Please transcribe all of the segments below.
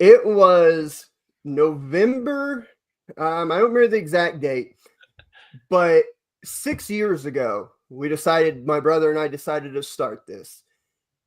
It was November. I don't remember the exact date, but 6 years ago, my brother and I decided to start this.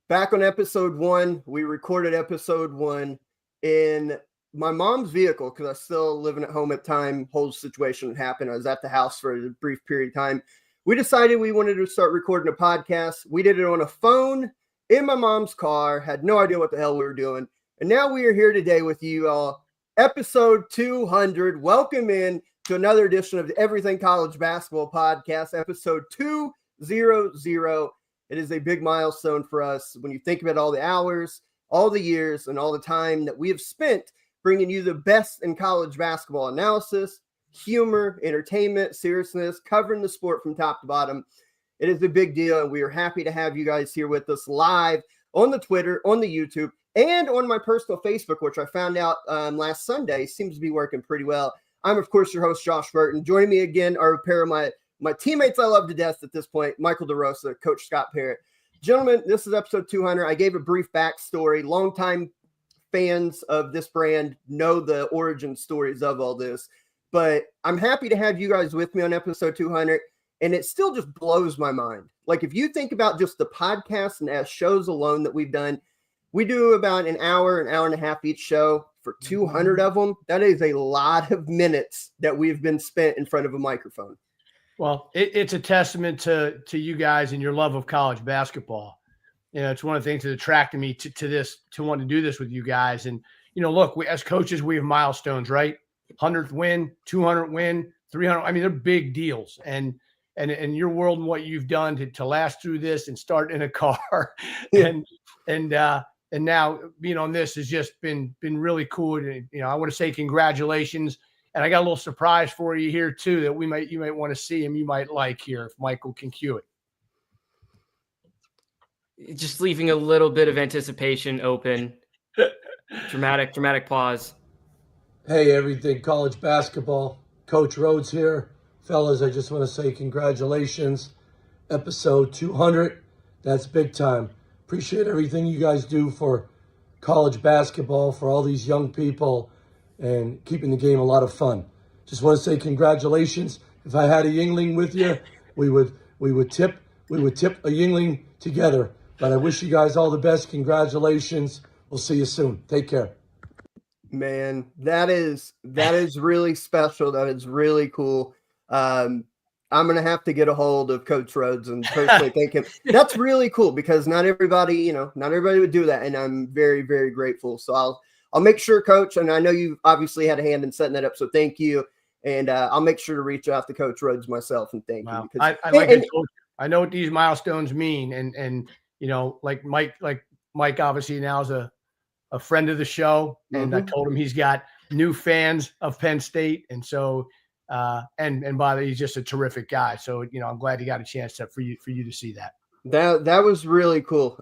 Back on episode 1, we recorded episode 1 in my mom's vehicle because I was still living at home at the time. Whole situation happened. I was at the house for a brief period of time. We decided we wanted to start recording a podcast. We did it on a phone in my mom's car, had no idea what the hell we were doing. And now we are here today with you all. Episode 200. Welcome in to another edition of the Everything College Basketball Podcast, episode 200. It is a big milestone for us when you think about all the hours, all the years, and all the time that we have spent bringing you the best in college basketball analysis, humor, entertainment, seriousness, covering the sport from top to bottom. It is a big deal, and we are happy to have you guys here with us live on the Twitter, on the YouTube, and on my personal Facebook, which I found out last Sunday seems to be working pretty well. I'm, of course, your host, Josh Burton. Joining me again are a pair of my teammates I love to death at this point, Michael DeRosa, Coach Scott Parrott. Gentlemen, this is episode 200. I gave a brief backstory. Longtime fans of this brand know the origin stories of all this. But I'm happy to have you guys with me on episode 200. And it still just blows my mind. Like, if you think about just the podcast and as shows alone that we've done, we do about an hour and a half each show for 200 of them. That is a lot of minutes that we've been spent in front of a microphone. Well, it's a testament to you guys and your love of college basketball. You know, it's one of the things that attracted me to this, to want to do this with you guys. And, you know, look, as coaches, we have milestones, right? 100th win, 200 win, 300. I mean, they're big deals. And your world and what you've done to last through this and start in a car and now being on this has just been really cool. And, you know, I want to say congratulations. And I got a little surprise for you here too that you might want to see him. You might like here if Michael can cue it. Just leaving a little bit of anticipation open. dramatic pause. Hey, everything college basketball. Coach Rhodes here. Fellas, I just want to say congratulations. Episode 200. That's big time. Appreciate everything you guys do for college basketball, for all these young people, and keeping the game a lot of fun. Just want to say congratulations. If I had a Yingling with you, we would tip a Yingling together. But I wish you guys all the best. Congratulations. We'll see you soon. Take care. Man, that is really special. That is really cool. I'm going to have to get a hold of Coach Rhodes and personally thank him. That's really cool because not everybody would do that. And I'm very, very grateful. So I'll make sure, Coach, and I know you obviously had a hand in setting that up. So thank you. And I'll make sure to reach out to Coach Rhodes myself and thank you. Because I know what these milestones mean. And, you know, like Mike obviously now is a friend of the show. And I told him he's got new fans of Penn State. And so, and by the way, he's just a terrific guy. So, you know, I'm glad he got a chance for you to see that. That was really cool.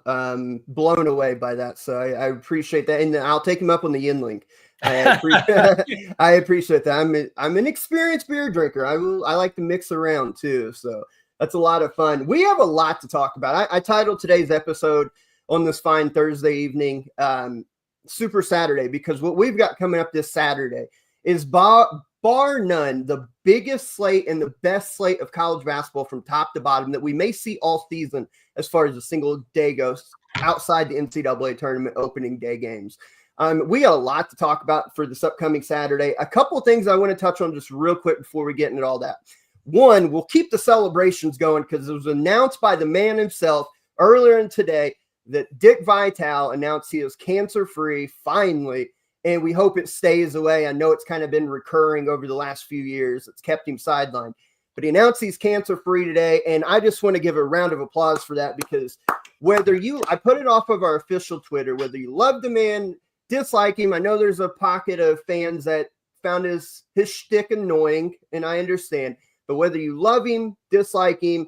Blown away by that. So I appreciate that. And I'll take him up on the Yingling. I appreciate that. I'm an experienced beer drinker. I like to mix around too. So that's a lot of fun. We have a lot to talk about. I titled today's episode on this fine Thursday evening, Super Saturday, because what we've got coming up this Saturday is bar none, the biggest slate and the best slate of college basketball from top to bottom that we may see all season as far as a single day goes outside the NCAA tournament opening day games. We got a lot to talk about for this upcoming Saturday. A couple of things I want to touch on just real quick before we get into all that. One, we'll keep the celebrations going because it was announced by the man himself earlier in today that Dick Vitale announced he is cancer-free finally. And we hope it stays away. I know it's kind of been recurring over the last few years. It's kept him sidelined. But he announced he's cancer-free today. And I just want to give a round of applause for that because I put it off of our official Twitter, whether you love the man, dislike him. I know there's a pocket of fans that found his shtick annoying, and I understand. But whether you love him, dislike him,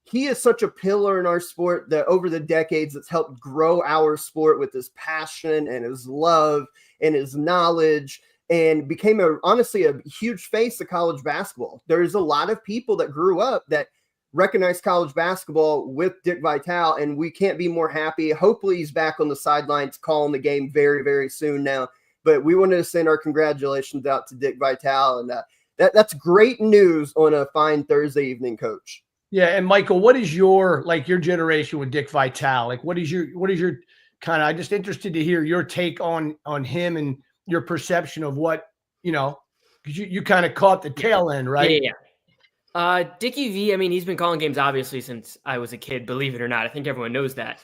he is such a pillar in our sport that over the decades it's helped grow our sport with his passion and his love and his knowledge, and became honestly a huge face of college basketball. There's a lot of people that grew up that recognize college basketball with Dick Vitale, and we can't be more happy. Hopefully he's back on the sidelines calling the game very, very soon now but we wanted to send our congratulations out to Dick Vitale, and that's great news on a fine Thursday evening, Coach. Yeah, and Michael, what is your generation with Dick Vitale? Like, what is your kind of? I'm just interested to hear your take on him and your perception of what because you kind of caught the tail end, right? Yeah. Dickie V, I mean, he's been calling games obviously since I was a kid, believe it or not. I think everyone knows that.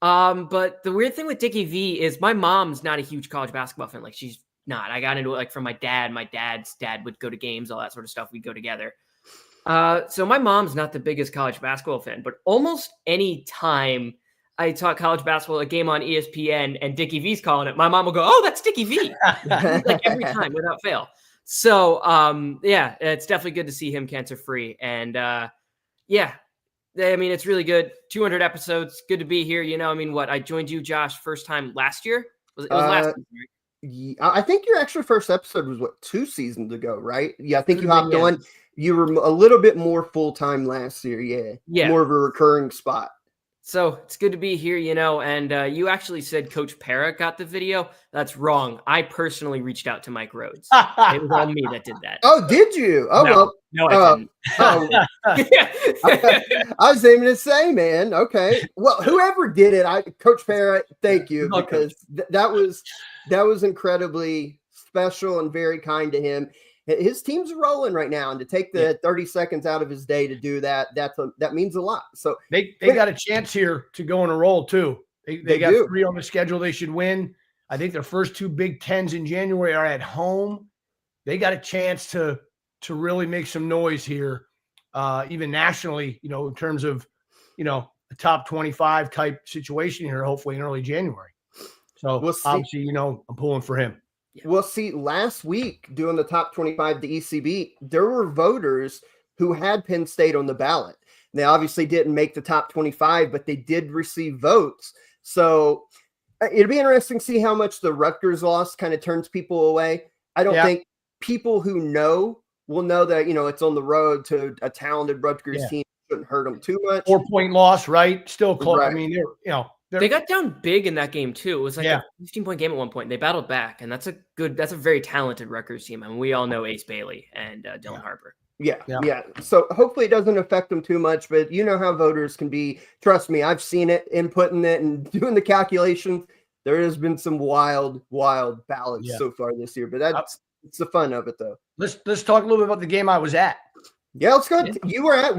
But the weird thing with Dickie V is my mom's not a huge college basketball fan. Like, she's not. I got into it like from my dad. My dad's dad would go to games, all that sort of stuff. We'd go together. So my mom's not the biggest college basketball fan, but almost any time I talk college basketball, a game on ESPN and Dickie V's calling it, my mom will go, "Oh, that's Dickie V." Like every time without fail. So, yeah, it's definitely good to see him cancer free. And, yeah, I mean, it's really good. 200 episodes. Good to be here. I mean, I joined you, Josh, first time last year. It was last season, right? Yeah, I think your actual first episode was 2 seasons ago, right? Yeah, I think you hopped on. You were a little bit more full-time last year. Yeah. More of a recurring spot. So it's good to be here, and you actually said Coach Parra got the video. That's wrong. I personally reached out to Mike Rhodes. It was all me that did that. Oh, did you? Oh, no, I didn't. I was aiming to say, man. Okay. Well, whoever did it, Coach Parra, thank you, because that was incredibly special and very kind to him. His team's rolling right now, and to take the 30 seconds out of his day to do that means a lot. So they got a chance here to go on a roll too. They got 3 on the schedule they should win. I think their first 2 Big Tens in January are at home. They got a chance to really make some noise here, even nationally, in terms of, a top 25 type situation here, hopefully in early January. So obviously, I'm pulling for him. Well, see, last week doing the top 25 to ECB, there were voters who had Penn State on the ballot. They obviously didn't make the top 25, but they did receive votes. So it'd be interesting to see how much the Rutgers loss kind of turns people away. I don't think people who know will know that, it's on the road to a talented Rutgers team. Shouldn't hurt them too much. 4-point loss, right? Still close. Right. I mean, they got down big in that game too. It was like a 15-point game at one point. They battled back, and that's a very talented Rutgers team. I mean, we all know Ace Bailey and Dylan Harper. Yeah. So hopefully it doesn't affect them too much, but you know how voters can be. Trust me, I've seen it, inputting it and doing the calculations. There has been some wild ballots so far this year, but it's the fun of it though. Let's talk a little bit about the game I was at. Yeah, let's go. You were at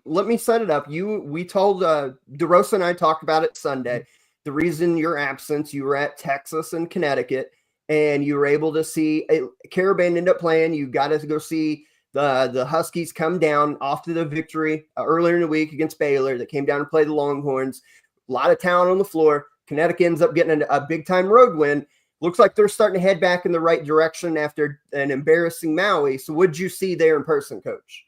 let me set it up. We told DeRosa and I talked about it Sunday. The reason your absence, you were at Texas and Connecticut, and you were able to see Caravan ended up playing. You got to go see the Huskies come down off to the victory earlier in the week against Baylor. That came down to play the Longhorns. A lot of talent on the floor. Connecticut ends up getting a big time road win. Looks like they're starting to head back in the right direction after an embarrassing Maui. So what did you see there in person, Coach?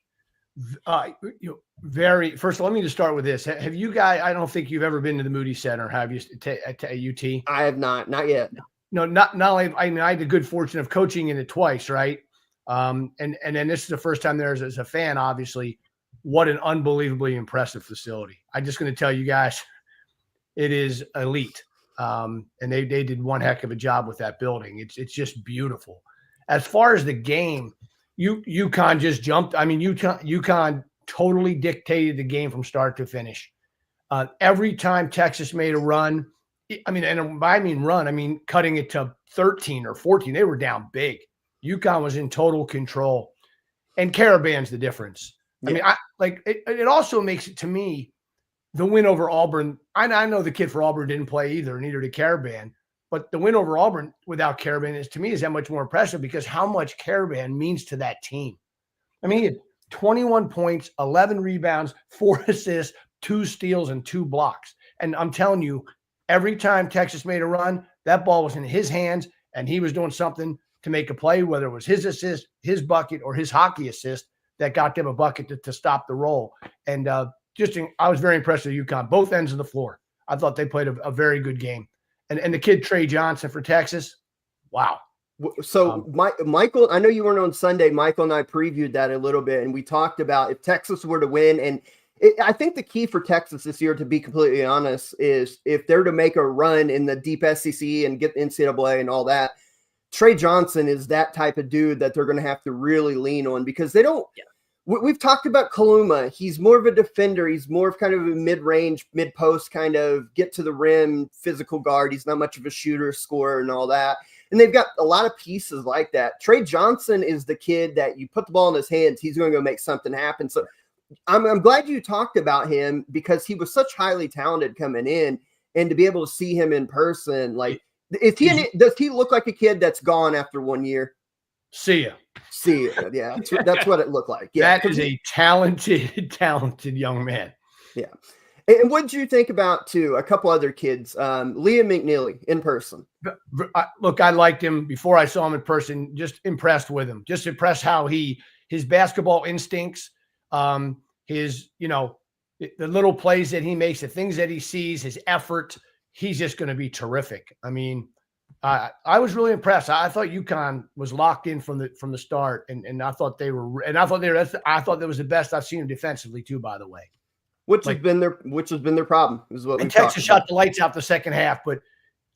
First, let me just start with this. Have you guys, I don't think you've ever been to the Moody Center, have you, at UT? I have not yet. No, not only, I mean, I had the good fortune of coaching in it twice, right? And then this is the first time there as a fan, obviously. What an unbelievably impressive facility. I'm just going to tell you guys, it is elite. And they did one heck of a job with that building. It's just beautiful. As far as the game, UConn just jumped. I mean, UConn totally dictated the game from start to finish. Every time Texas made a run, I mean, cutting it to 13 or 14, they were down big. UConn was in total control, and Caravan's the difference. Yeah. I mean, it also makes it, to me, the win over Auburn. I know the kid for Auburn didn't play either, neither did Caravan. But the win over Auburn without Caravan is that much more impressive because how much Caravan means to that team. I mean, he had 21 points, 11 rebounds, 4 assists, 2 steals, and 2 blocks. And I'm telling you, every time Texas made a run, that ball was in his hands, and he was doing something to make a play, whether it was his assist, his bucket, or his hockey assist that got them a bucket to stop the roll. And I was very impressed with UConn, both ends of the floor. I thought they played a very good game. And the kid Trey Johnson for Texas, wow. So Michael, I know you weren't on Sunday. Michael and I previewed that a little bit, and we talked about if Texas were to win. And I think the key for Texas this year, to be completely honest, is if they're to make a run in the deep SEC and get the NCAA and all that, Trey Johnson is that type of dude that they're going to have to really lean on because they don't. Yeah. We've talked about Kaluma. He's more of a defender. He's more of kind of a mid-range, mid-post kind of get to the rim, physical guard. He's not much of a shooter, scorer, and all that. And they've got a lot of pieces like that. Trey Johnson is the kid that you put the ball in his hands, he's going to go make something happen. So I'm glad you talked about him because he was such highly talented coming in, and to be able to see him in person, like, does he look like a kid that's gone after 1 year? See ya. Yeah, that's what it looked like. Yeah, that is a talented young man. Yeah. And what did you think about, too, a couple other kids, Liam McNeely in person? Look, I liked him before I saw him in person, just impressed with him, just impressed how his basketball instincts, his, the little plays that he makes, the things that he sees, his effort, he's just going to be terrific. I mean, I was really impressed. I thought UConn was locked in from the start, and I thought they were, I thought that was the best I've seen them defensively too. By the way, which has been their problem is what. And Texas shot the lights out the second half, but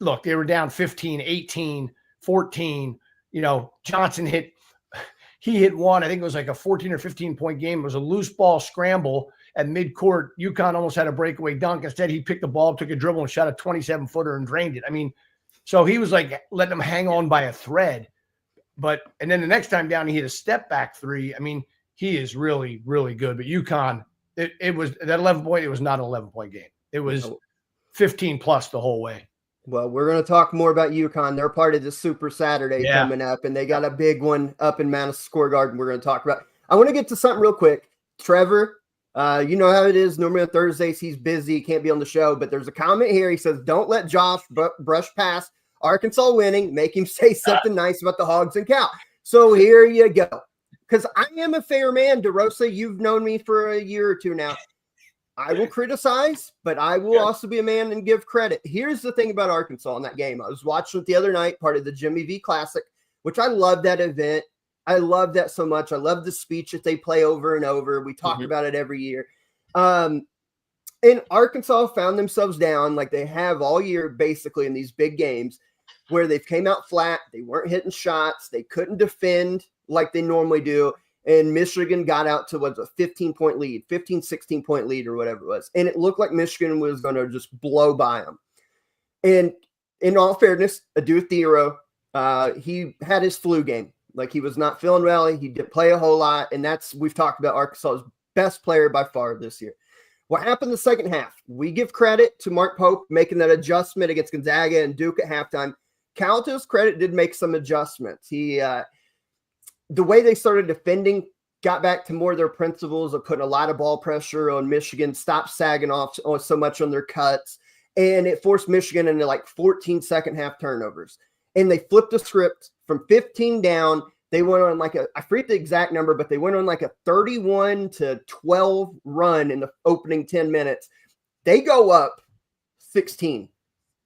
look, they were down 15, 18, 14. Johnson hit one. I think it was like a 14 or 15 point game. It was a loose ball scramble at midcourt. UConn almost had a breakaway dunk. Instead, he picked the ball, took a dribble, and shot a 27 footer and drained it. I mean. So he was like letting them hang on by a thread. And then the next time down, he hit a step back three. I mean, he is really, really good. But UConn, it was that 11 point, it was not an 11-point game. It was 15 plus the whole way. Well, we're going to talk more about UConn. They're part of the Super Saturday coming up, and they got a big one up in Madison Square Garden we're going to talk about. I want to get to something real quick. Trevor, you know how it is. Normally on Thursdays, he's busy, can't be on the show, but there's a comment here. He says, don't let Josh brush past Arkansas winning, make him say something nice about the Hogs and Cow. So here you go. Because I am a fair man, DeRosa. You've known me for a year or two now. I will criticize, but I will also be a man and give credit. Here's the thing about Arkansas in that game. I was watching it the other night, part of the Jimmy V Classic, which I love that event. I love that so much. I love the speech that they play over and over. We talk about it every year. And Arkansas found themselves down like they have all year, basically, in these big games where they've came out flat. They weren't hitting shots. They couldn't defend like they normally do. And Michigan got out to what's a 15-point lead, 15, 16-point lead or whatever it was. And it looked like Michigan was going to just blow by them. And in all fairness, Adu Theoro, he had his flu game. Like, he was not feeling well. He did play a whole lot. And we've talked about Arkansas's best player by far this year. What happened the second half? We give credit to Mark Pope making that adjustment against Gonzaga and Duke at halftime. Cal, to his credit, did make some adjustments. The way they started defending got back to more of their principles of putting a lot of ball pressure on Michigan, stopped sagging off so much on their cuts, and it forced Michigan into like 14 second half turnovers. And they flipped the script from 15 down. They went on I forget the exact number, but they went on like a 31-12 run in the opening 10 minutes. They go up 16.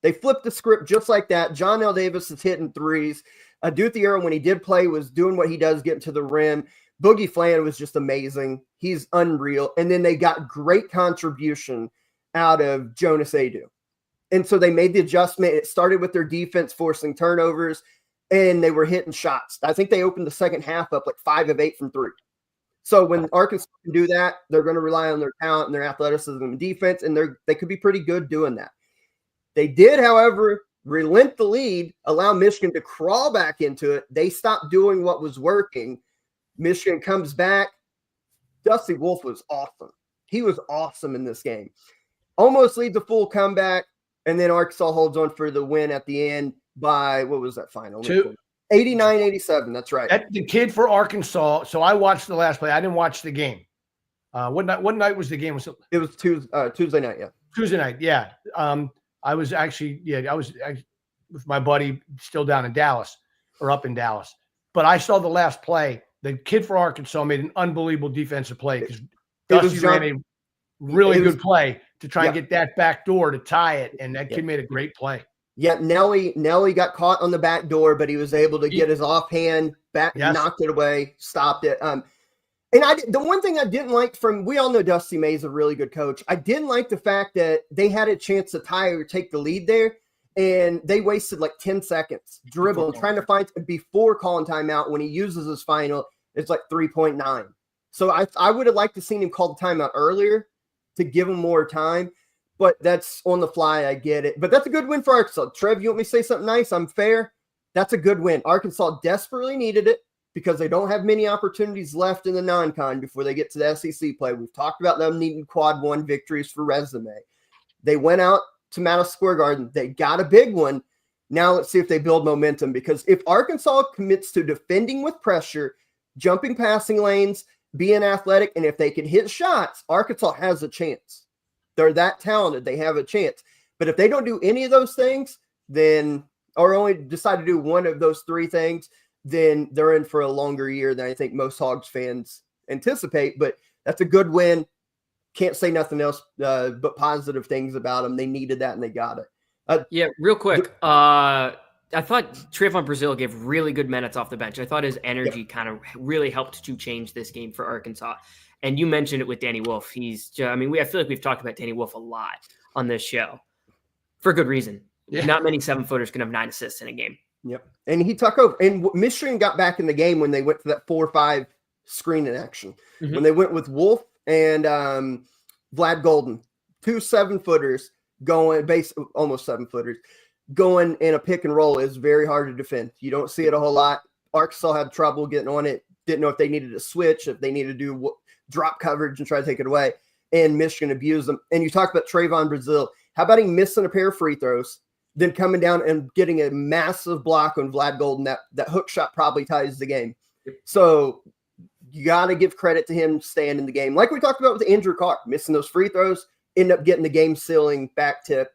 They flipped the script just like that. John L. Davis is hitting threes. Adu Theoro, when he did play, was doing what he does, getting to the rim. Boogie Flan was just amazing. He's unreal. And then they got great contribution out of Jonas Adu. And so they made the adjustment. It started with their defense forcing turnovers, and they were hitting shots. I think they opened the second half up like 5 of 8 from 3. So when Arkansas can do that, they're going to rely on their talent and their athleticism and defense, and they could be pretty good doing that. They did, however, relent the lead, allow Michigan to crawl back into it. They stopped doing what was working. Michigan comes back. Dusty Wolf was awesome. He was awesome in this game. Almost leads a full comeback, and then Arkansas holds on for the win at the end by, what was that final? 89-87. That's right. The kid for Arkansas. So I watched the last play. I didn't watch the game. What night was the game? It was Tuesday night, yeah. Tuesday night, yeah. I was with my buddy still down in Dallas or up in Dallas. But I saw the last play. The kid for Arkansas made an unbelievable defensive play because Dusty ran a really good play to try and get that back door to tie it, and that kid made a great play. Yeah, Nelly got caught on the back door, but he was able to get his offhand back, knocked it away, stopped it. And the one thing I didn't like we all know Dusty May's a really good coach. I didn't like the fact that they had a chance to tie or take the lead there, and they wasted like 10 seconds dribbling, trying to find before calling timeout. When he uses his final, it's like 3.9. So I would have liked to seen him call the timeout earlier to give him more time, but that's on the fly. I get it, but that's a good win for Arkansas. Trev, you want me to say something nice? I'm fair. That's a good win. Arkansas desperately needed it because they don't have many opportunities left in the non-con before they get to the SEC play. We've talked about them needing quad one victories for resume. They went out to Madison Square Garden. They got a big one. Now let's see if they build momentum, because if Arkansas commits to defending with pressure, jumping passing lanes, being athletic, and if they can hit shots, Arkansas has a chance. They're that talented. They have a chance. But if they don't do any of those things, then or only decide to do one of those three things, then they're in for a longer year than I think most Hogs fans anticipate. But that's a good win. Can't say nothing else but positive things about them. They needed that, and they got it. Yeah, real quick. I thought Trayvon Brazile gave really good minutes off the bench. I thought his energy kind of really helped to change this game for Arkansas. And you mentioned it with Danny Wolf. I feel like we've talked about Danny Wolf a lot on this show for good reason. Yeah. Not many 7-footers can have 9 assists in a game. Yep. And he took over. And Michigan got back in the game when they went to that 4-5 screen in action. Mm-hmm. When they went with Wolf and Vlad Golden, 2 7-footers going, almost 7-footers, going in a pick and roll is very hard to defend. You don't see it a whole lot. Arkansas had trouble getting on it. Didn't know if they needed to switch, if they needed to do drop coverage and try to take it away. And Michigan abused them. And you talked about Trayvon Brazile. How about him missing a pair of free throws, then coming down and getting a massive block on Vlad Golden? That hook shot probably ties the game. So you got to give credit to him staying in the game. Like we talked about with Andrew Carr, missing those free throws, end up getting the game sealing back tip.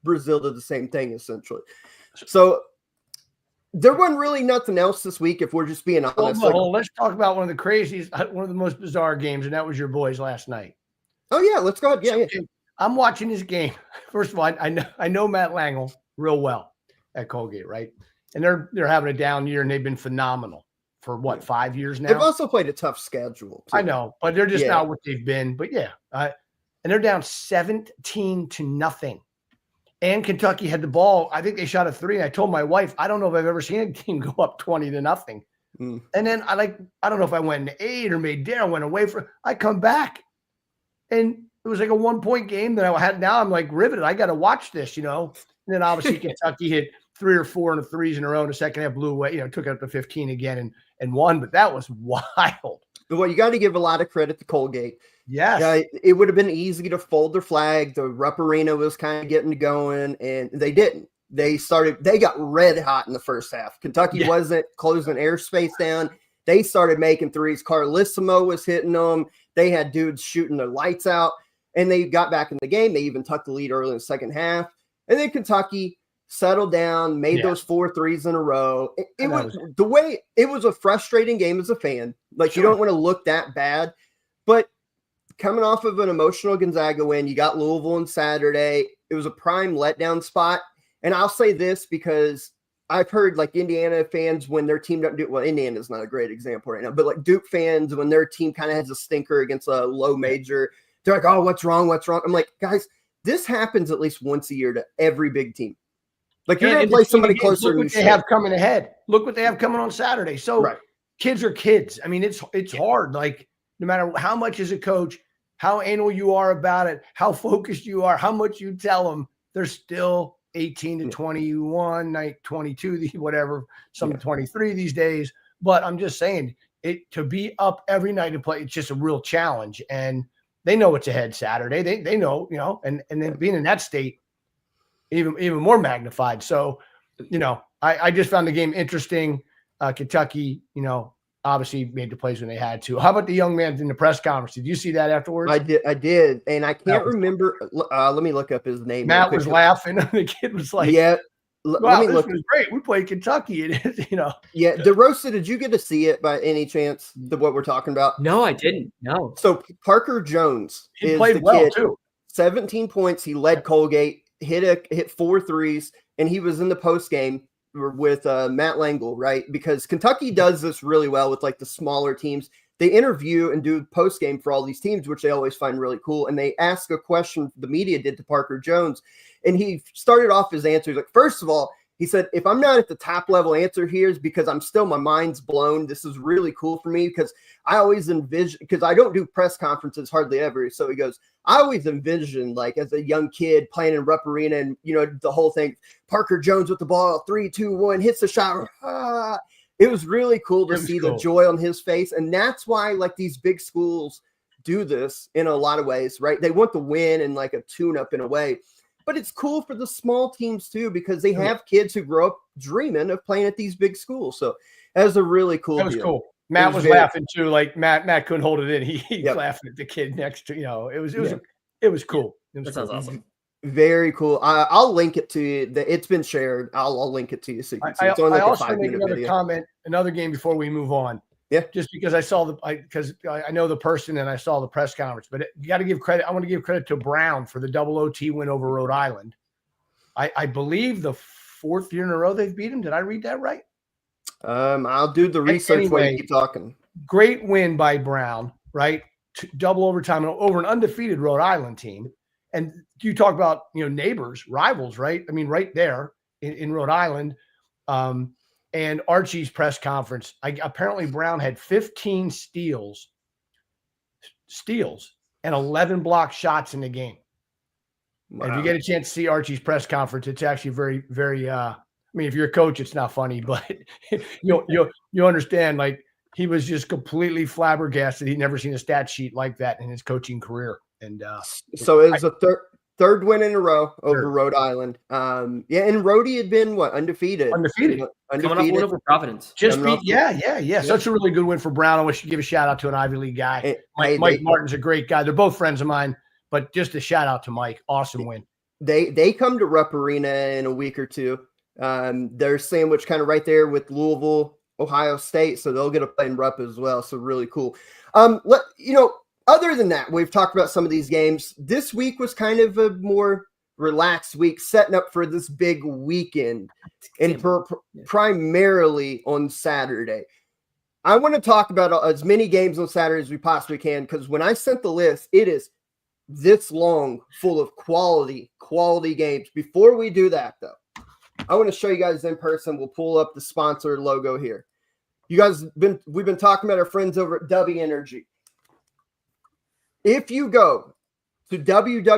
Brazil did the same thing, essentially. So there wasn't really nothing else this week, if we're just being honest. Let's talk about one of the most bizarre games, and that was your boys last night. Oh, yeah, let's go ahead. Yeah. I'm watching this game. First of all, I know Matt Langle real well at Colgate, right? And they're having a down year, and they've been phenomenal for, 5 years now? They've also played a tough schedule, too. I know, but they're just not what they've been. But, and they're down 17-0. And Kentucky had the ball. I think they shot a 3. I told my wife, I don't know if I've ever seen a team go up 20-0. And then I don't know if I went into 8 or made dinner, went away for. I come back, and it was like a 1-point game that I had. Now I'm like riveted. I got to watch this, And then obviously Kentucky hit 3 or 4 and 3s in a row in the second half, blew away. Took it up to 15 again and won. But that was wild. Well, you got to give a lot of credit to Colgate. Yes. It would have been easy to fold their flag. The Rupp Arena was kind of getting going, and they didn't. They got red hot in the first half. Kentucky wasn't closing airspace down. They started making threes. Carlissimo was hitting them. They had dudes shooting their lights out, and they got back in the game. They even tucked the lead early in the second half. And then Kentucky settled down, made those 4 threes in a row. It was a frustrating game as a fan. Like, you don't want to look that bad, but coming off of an emotional Gonzaga win, you got Louisville on Saturday. It was a prime letdown spot. And I'll say this because I've heard like Indiana fans, when their team doesn't do well, Indiana's not a great example right now, but like Duke fans, when their team kind of has a stinker against a low major, they're like, oh, what's wrong? I'm like, guys, this happens at least once a year to every big team. Like, you're going to play somebody closer. Look what they have coming ahead. Look what they have coming on Saturday. So kids are kids. I mean, it's hard. Like, no matter how much as a coach, how anal you are about it, how focused you are, how much you tell them, they're still 18-21, 22, whatever, some 23 these days. But I'm just saying, to be up every night and play, it's just a real challenge. And they know what's ahead Saturday. They know, and then being in that state, even more magnified. So, I just found the game interesting. Kentucky, obviously made the plays when they had to. How about the young man in the press conference? Did you see that afterwards? I did. And I can't remember. Let me look up his name. Matt was laughing. The kid was like, wow, this was great. We played Kentucky. It is, Yeah. DeRosa, did you get to see it by any chance, what we're talking about? No, I didn't. No. So Parker Jones he played well too. 17 points. He led Colgate, hit 4 threes, and he was in the post game with Matt Langle, right? Because Kentucky does this really well with like the smaller teams. they interview and do post game for all these teams, which they always find really cool. And they ask a question the media did to Parker Jones. And he started off his answer. He's like, first of all, he said, if I'm not at the top level answer here is because my mind's blown. This is really cool for me because I always envision, because I don't do press conferences hardly ever. So he goes, I always envisioned like as a young kid playing in Rupp Arena and, the whole thing, Parker Jones with the ball, 3, 2, 1, hits the shot. It was really cool to see the joy on his face. And that's why like these big schools do this in a lot of ways, right? They want to win and like a tune up in a way. But it's cool for the small teams too, because they have kids who grow up dreaming of playing at these big schools. So that was a really cool That was deal. cool. Matt was laughing too. Like Matt couldn't hold it in. He's laughing at the kid next to, it was cool. That sounds awesome. Very cool. I'll link it to you. It's been shared. I'll link it to you so you can see. It's only like I also a 5-minute make another video. comment, another game before we move on. Yeah. Just because because I know the person and I saw the press conference, but you got to give credit. I want to give credit to Brown for the double OT win over Rhode Island. I believe the 4th year in a row they've beat him. Did I read that right? I'll do the research while you keep talking. Great win by Brown, right? Double overtime over an undefeated Rhode Island team. And you talk about, neighbors, rivals, right? I mean, right there in Rhode Island. And Archie's press conference, apparently Brown had 15 steals and 11 block shots in the game. Wow. And if you get a chance to see Archie's press conference, it's actually very, very, if you're a coach, it's not funny, but you'll understand, like, he was just completely flabbergasted. He'd never seen a stat sheet like that in his coaching career. And so it was a third win in a row over Rhode Island. And Rhodey had been undefeated. Coming off win over Providence. Yeah. Such a really good win for Brown. I wish you give a shout out to an Ivy League guy. Mike Martin's a great guy. They're both friends of mine, but just a shout out to Mike. Awesome win. They come to Rupp Arena in a week or two. They're sandwiched kind of right there with Louisville, Ohio State, so they'll get to play in Rupp as well. So really cool. Other than that, we've talked about some of these games. This week was kind of a more relaxed week, setting up for this big weekend, and primarily on Saturday. I want to talk about as many games on Saturday as we possibly can, because when I sent the list, it is this long, full of quality games. Before we do that, though, I want to show you guys in person. We'll pull up the sponsor logo here. You guys, we've been talking about our friends over at W Energy. If you go to www.w.gg,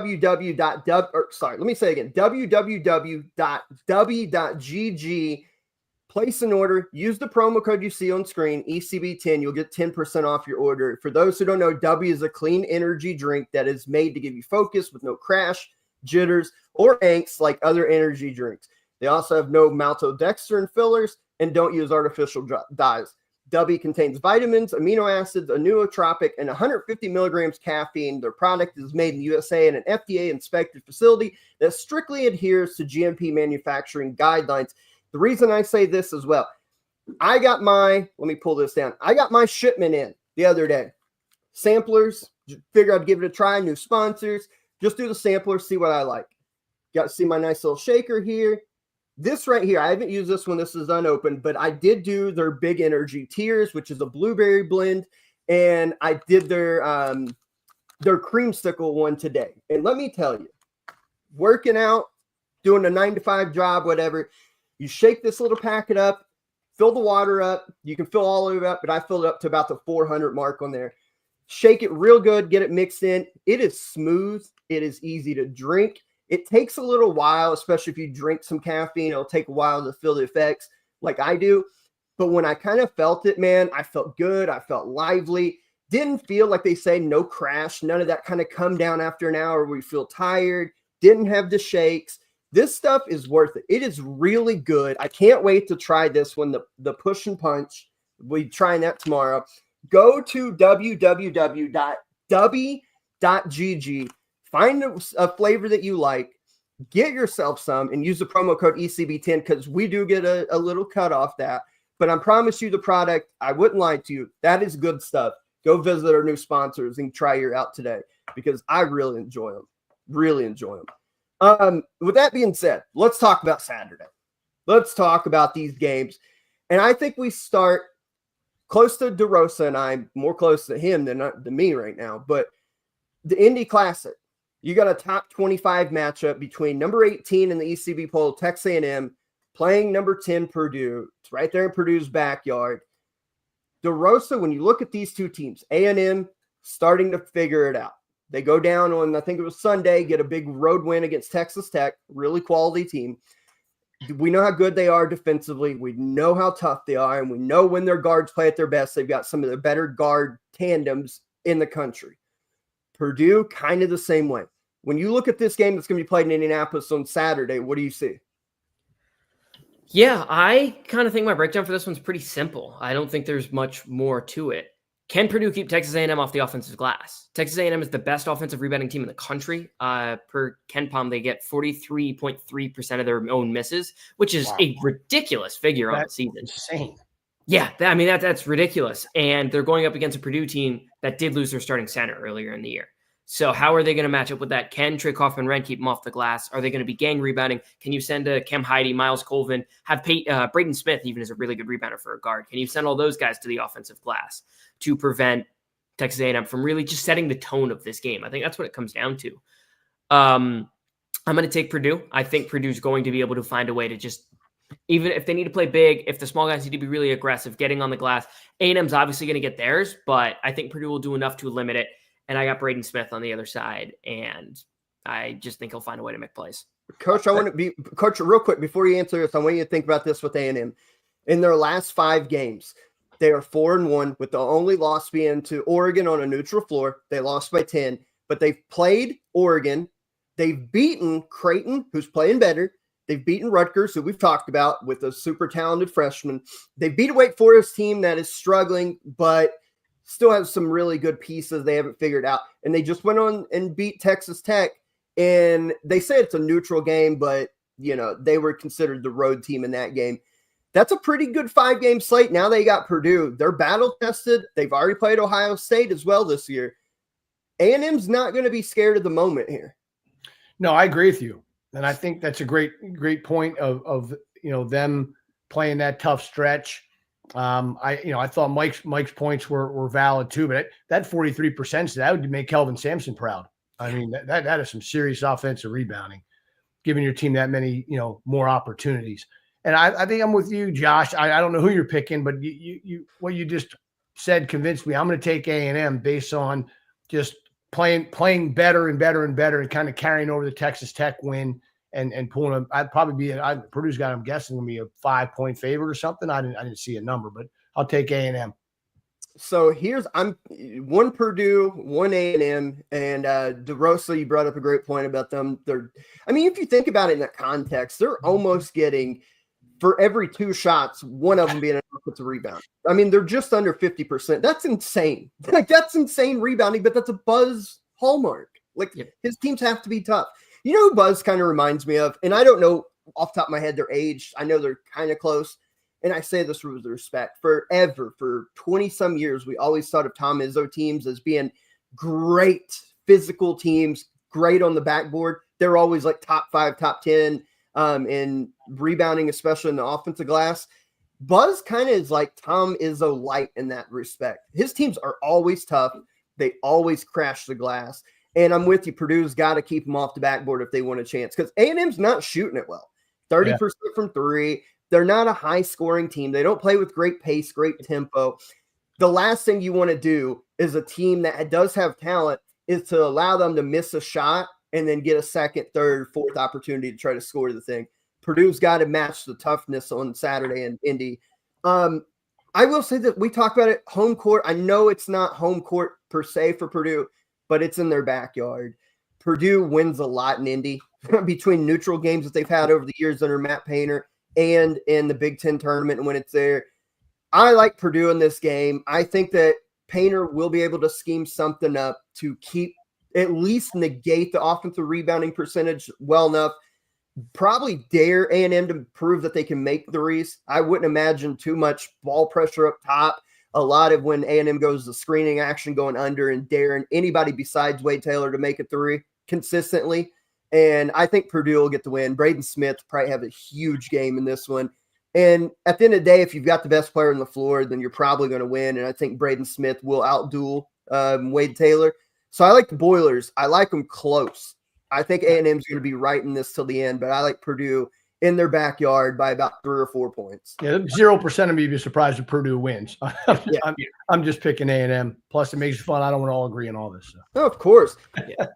place an order, use the promo code you see on screen, ECB10, you'll get 10% off your order. For those who don't know, W is a clean energy drink that is made to give you focus with no crash, jitters, or angst like other energy drinks. They also have no maltodextrin fillers and don't use artificial dyes. W contains vitamins, amino acids, a nootropic, and 150 milligrams caffeine. Their product is made in the USA in an FDA-inspected facility that strictly adheres to GMP manufacturing guidelines. The reason I say this as well, let me pull this down. I got my shipment in the other day. Samplers, figure I'd give it a try, new sponsors. Just do the samplers, see what I like. Got to see my nice little shaker here. This right here, I haven't used this one. This is unopened, but I did do their Big Energy Tears, which is a blueberry blend, and I did their creamsicle one today. And let me tell you, working out, doing a 9-to-5 job, whatever, you shake this little packet up, fill the water up. You can fill all of it up, but I filled it up to about the 400 mark on there. Shake it real good, get it mixed in. It is smooth. It is easy to drink. It takes a little while, especially if you drink some caffeine. It'll take a while to feel the effects like I do. But when I kind of felt it, man, I felt good. I felt lively. Didn't feel like they say no crash. None of that kind of come down after an hour where you feel tired. Didn't have the shakes. This stuff is worth it. It is really good. I can't wait to try this one, the push and punch. We're trying that tomorrow. Go to www.w.gg. Find a flavor that you like, get yourself some, and use the promo code ECB10 because we do get a little cut off that. But I promise you the product, I wouldn't lie to you. That is good stuff. Go visit our new sponsors and try your out today because I really enjoy them. Really enjoy them. With that being said, let's talk about Saturday. Let's talk about these games. And I think we start close to DeRosa, and I'm more close to him than me right now. But the Indy Classic, you got a top 25 matchup between number 18 in the ECB poll, Texas A&M, playing number 10 Purdue. It's right there in Purdue's backyard. DeRosa, when you look at these two teams, A&M starting to figure it out. They go down on, I think it was Sunday, get a big road win against Texas Tech, really quality team. We know how good they are defensively. We know how tough they are, and we know when their guards play at their best, they've got some of the better guard tandems in the country. Purdue, kind of the same way. When you look at this game that's going to be played in Indianapolis on Saturday, what do you see? Yeah, I kind of think my breakdown for this one's pretty simple. I don't think there's much more to it. Can Purdue keep Texas A&M off the offensive glass? Texas A&M is the best offensive rebounding team in the country. Per KenPom, they get 43.3% of their own misses, which is a ridiculous figure on the season. Insane. Yeah, that's ridiculous. And they're going up against a Purdue team that did lose their starting center earlier in the year. So how are they going to match up with that? Can Trey Kaufman-Renn keep them off the glass? Are they going to be gang rebounding? Can you send Kem Heidi, Miles Colvin, have Braden Smith even is a really good rebounder for a guard? Can you send all those guys to the offensive glass to prevent Texas A&M from really just setting the tone of this game? I think that's what it comes down to. I'm going to take Purdue. I think Purdue's going to be able to find a way to just, even if they need to play big, if the small guys need to be really aggressive, getting on the glass, A&M's obviously going to get theirs, but I think Purdue will do enough to limit it. And I got Braden Smith on the other side, and I just think he'll find a way to make plays. Coach, Coach, real quick, before you answer this, I want you to think about this with A&M. In their last 5 games, they are 4-1, with the only loss being to Oregon on a neutral floor. They lost by 10, but they've played Oregon. They've beaten Creighton, who's playing better. They've beaten Rutgers, who we've talked about, with a super talented freshman. They beat a Wake Forest team that is struggling, but still have some really good pieces they haven't figured out. And they just went on and beat Texas Tech. And they say it's a neutral game, but, you know, they were considered the road team in that game. That's a pretty good 5-game slate. Now they got Purdue. They're battle-tested. They've already played Ohio State as well this year. A&M's not going to be scared of the moment here. No, I agree with you. And I think that's a great point of them playing that tough stretch. I thought Mike's points were valid too, but that 43%, that would make Kelvin Sampson proud. I mean, that is some serious offensive rebounding, giving your team that many, more opportunities. And I think I'm with you, Josh. I don't know who you're picking, but you what you just said convinced me. I'm going to take A&M based on just playing better and better and better, and kind of carrying over the Texas Tech win and pulling them. I'd probably Purdue's got, I'm guessing, going to be a 5-point favorite or something. I didn't see a number, but I'll take A&M. So I'm 1 Purdue, 1 A&M, and DeRosa, you brought up a great point about them. If you think about it in that context, they're almost getting, for every 2 shots, one of them being an offensive rebound. I mean, they're just under 50%. That's insane. That's insane rebounding, but that's a Buzz hallmark. His teams have to be tough. You know who Buzz kind of reminds me of? And I don't know off the top of my head their age. I know they're kind of close. And I say this with respect. Forever, for 20-some years, we always thought of Tom Izzo teams as being great physical teams, great on the backboard. They're always like top 5, top 10 in rebounding, especially in the offensive glass. Buzz kind of is like Tom Izzo light in that respect. His teams are always tough. They always crash the glass. And I'm with you. Purdue's got to keep them off the backboard if they want a chance, because A&M's not shooting it well. 30% from 3. They're not a high-scoring team. They don't play with great pace, great tempo. The last thing you want to do is a team that does have talent is to allow them to miss a shot and then get a second, third, fourth opportunity to try to score the thing. Purdue's got to match the toughness on Saturday in Indy. I will say that we talk about it, home court. I know it's not home court per se for Purdue, but it's in their backyard. Purdue wins a lot in Indy between neutral games that they've had over the years under Matt Painter and in the Big Ten tournament when it's there. I like Purdue in this game. I think that Painter will be able to scheme something up to at least negate the offensive rebounding percentage well enough. Probably dare A&M to prove that they can make threes. I wouldn't imagine too much ball pressure up top. A lot of when A&M goes to screening action, going under and daring anybody besides Wade Taylor to make a 3 consistently. And I think Purdue will get the win. Braden Smith probably have a huge game in this one. And at the end of the day, if you've got the best player on the floor, then you're probably going to win. And I think Braden Smith will outduel Wade Taylor. So I like the Boilers. I like them close. I think A&M is going to be right in this till the end, but I like Purdue in their backyard by about 3 or 4 points. Yeah, 0% of me would be surprised if Purdue wins. Yeah. I'm just picking A&M. Plus, it makes it fun. I don't want to all agree on all this stuff. Oh, of course. Yeah.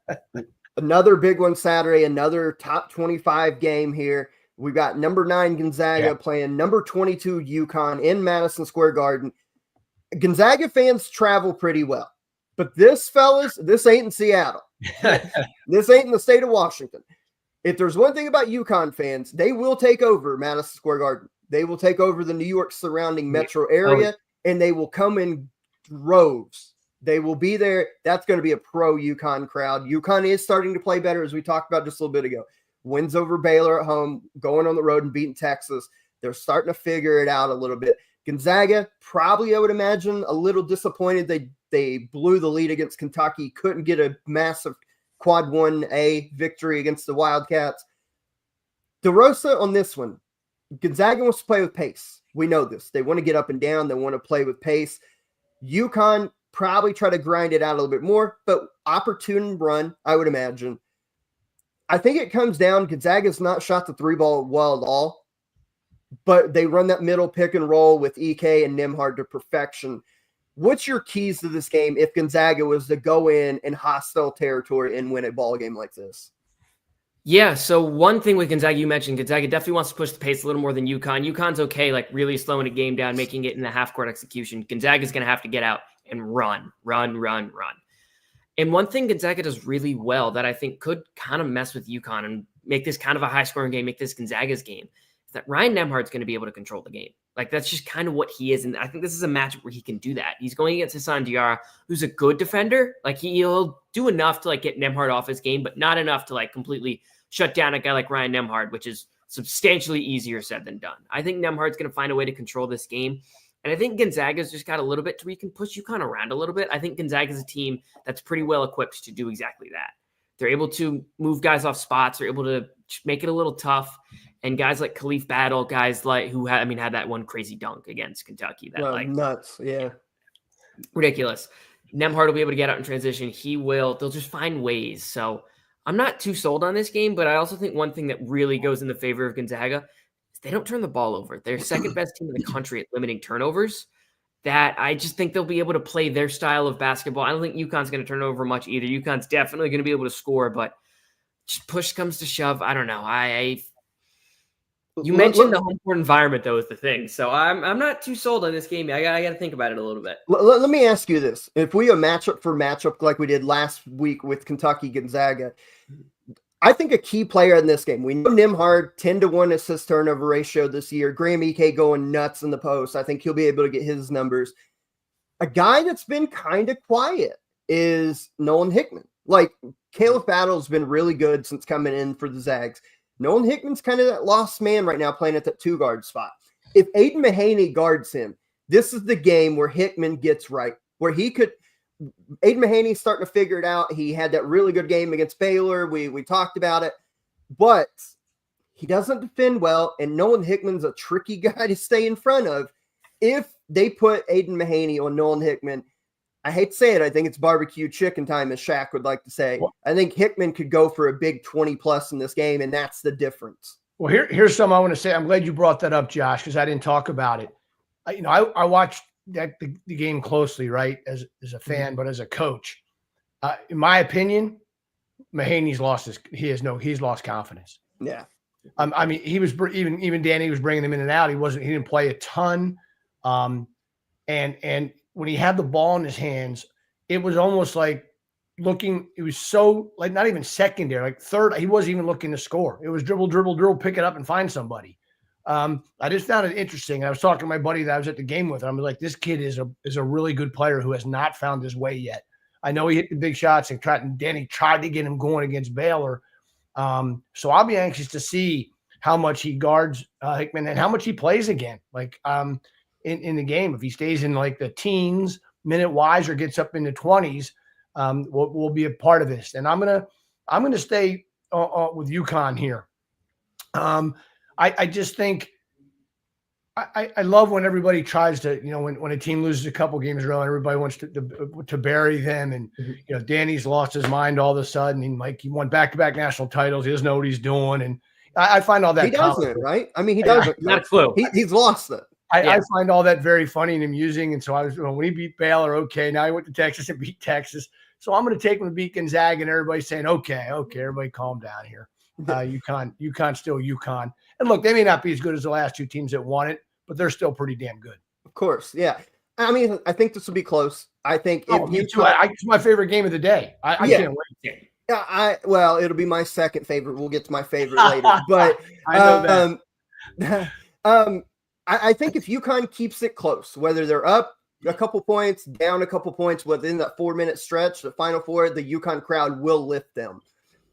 Another big one Saturday, another top 25 game here. We've got number 9 Gonzaga playing number 22 UConn in Madison Square Garden. Gonzaga fans travel pretty well. But this, fellas, this ain't in Seattle. This ain't in the state of Washington. If there's one thing about UConn fans, they will take over Madison Square Garden. They will take over the New York surrounding metro area, and they will come in droves. They will be there. That's going to be a pro UConn crowd. UConn is starting to play better, as we talked about just a little bit ago. Wins over Baylor at home, going on the road and beating Texas. They're starting to figure it out a little bit. Gonzaga, probably, I would imagine, a little disappointed. They blew the lead against Kentucky, couldn't get a massive quad 1A victory against the Wildcats. DeRosa on this one, Gonzaga wants to play with pace. We know this. They want to get up and down. They want to play with pace. UConn probably try to grind it out a little bit more, but opportune run, I would imagine. I think it comes down, Gonzaga's not shot the 3-ball well at all, but they run that middle pick and roll with EK and Nembhard to perfection. What's your keys to this game if Gonzaga was to go in hostile territory and win a ball game like this? Yeah, so one thing with Gonzaga, you mentioned Gonzaga definitely wants to push the pace a little more than UConn. UConn's okay, like really slowing a game down, making it in the half-court execution. Gonzaga's going to have to get out and run. And one thing Gonzaga does really well that I think could kind of mess with UConn and make this kind of a high-scoring game, make this Gonzaga's game, is that Ryan Nembhard's going to be able to control the game. Like, that's just kind of what he is. And I think this is a matchup where he can do that. He's going against Hassan Diarra, who's a good defender. Like, he'll do enough to, like, get Nembhard off his game, but not enough to, like, completely shut down a guy like Ryan Nembhard, which is substantially easier said than done. I think Nembhard's going to find a way to control this game. And I think Gonzaga's just got a little bit to where you can push UConn around a little bit. I think Gonzaga's a team that's pretty well equipped to do exactly that. They're able to move guys off spots. They're able to make it a little tough. And guys like Khalif Battle, guys like who had that one crazy dunk against Kentucky. That Nuts. Yeah. Ridiculous. Nembhard will be able to get out in transition. They'll just find ways. So I'm not too sold on this game, but I also think one thing that really goes in the favor of Gonzaga is they don't turn the ball over. They're second best team in the country at limiting turnovers. That I just think they'll be able to play their style of basketball. I don't think UConn's going to turn over much either. UConn's definitely going to be able to score, but just push comes to shove. I don't know. You mentioned the home court environment, though, is the thing. So I'm not too sold on this game. I got to think about it a little bit. Let me ask you this. If we go matchup for matchup like we did last week with Kentucky Gonzaga, I think a key player in this game, we know Nembhard, 10-to-1 assist turnover ratio this year. Graham EK going nuts in the post. I think he'll be able to get his numbers. A guy that's been kind of quiet is Nolan Hickman. Like, Caleb Battle's been really good since coming in for the Zags. Nolan Hickman's kind of that lost man right now playing at that 2-guard spot. If Aiden Mahaney guards him, this is the game where Hickman gets right, where he could – Aiden Mahaney's starting to figure it out. He had that really good game against Baylor. We talked about it. But he doesn't defend well, and Nolan Hickman's a tricky guy to stay in front of. If they put Aiden Mahaney on Nolan Hickman, I hate to say it, I think it's barbecue chicken time, as Shaq would like to say. I think Hickman could go for a big 20-plus in this game, and that's the difference. Well, here's something I want to say. I'm glad you brought that up, Josh, because I didn't talk about it. I watched the game closely, right, as a fan, but as a coach. In my opinion, Mahaney's he's lost confidence. Yeah. I mean, he was even Danny was bringing him in and out. He didn't play a ton. And when he had the ball in his hands, it was almost like it was so like not even secondary, like third. He wasn't even looking to score. It was dribble, pick it up and find somebody. I just found it interesting. I was talking to my buddy that I was at the game with. I was like, this kid is a really good player who has not found his way yet. I know he hit the big shots and Danny tried to get him going against Baylor. So I'll be anxious to see how much he guards Hickman and how much he plays again. Like in the game, if he stays in like the teens minute wise or gets up in the 20s, we'll be a part of this. And I'm gonna stay with UConn here. I just think I love when everybody tries to, when a team loses a couple games in a row, everybody wants to bury them. And, Danny's lost his mind all of a sudden. And he won back-to-back national titles. He doesn't know what he's doing. And I find all that he doesn't, right? I mean, he doesn't. Not a clue. He's lost it. I find all that very funny and amusing. And so when he beat Baylor, okay, now he went to Texas and beat Texas. So I'm going to take him to beat Gonzaga, and everybody's saying, okay, everybody calm down here. UConn still UConn. And look, they may not be as good as the last two teams that won it, but they're still pretty damn good. Of course, yeah. I mean, I think this will be close. I think me too. It's my favorite game of the day. I can't wait. Yeah, it'll be my second favorite. We'll get to my favorite later. But I know that. I think if UConn keeps it close, whether they're up a couple points, down a couple points within that 4-minute stretch, the Final Four, the UConn crowd will lift them.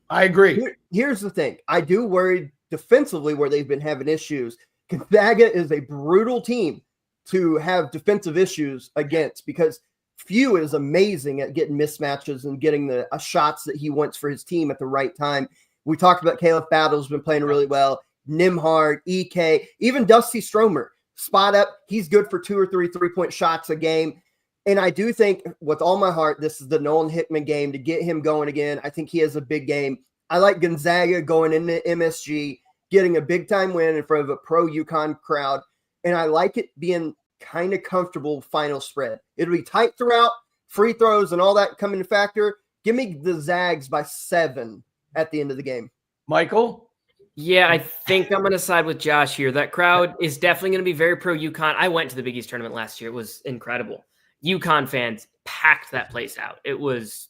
I agree. Here's the thing. I do worry defensively where they've been having issues. Gonzaga is a brutal team to have defensive issues against because Few is amazing at getting mismatches and getting the shots that he wants for his team at the right time. We talked about Caleb Battle's been playing really well. Nimhard, EK, even Dusty Stromer. Spot up. He's good for 2 or 3 3-point shots a game. And I do think with all my heart, this is the Nolan Hickman game to get him going again. I think he has a big game. I like Gonzaga going into MSG, getting a big-time win in front of a pro-UConn crowd. And I like it being kind of comfortable final spread. It'll be tight throughout, free throws and all that come into factor. Give me the Zags by 7 at the end of the game. Michael? Yeah, I think I'm going to side with Josh here. That crowd is definitely going to be very pro-UConn. I went to the Big East tournament last year. It was incredible. UConn fans packed that place out. It was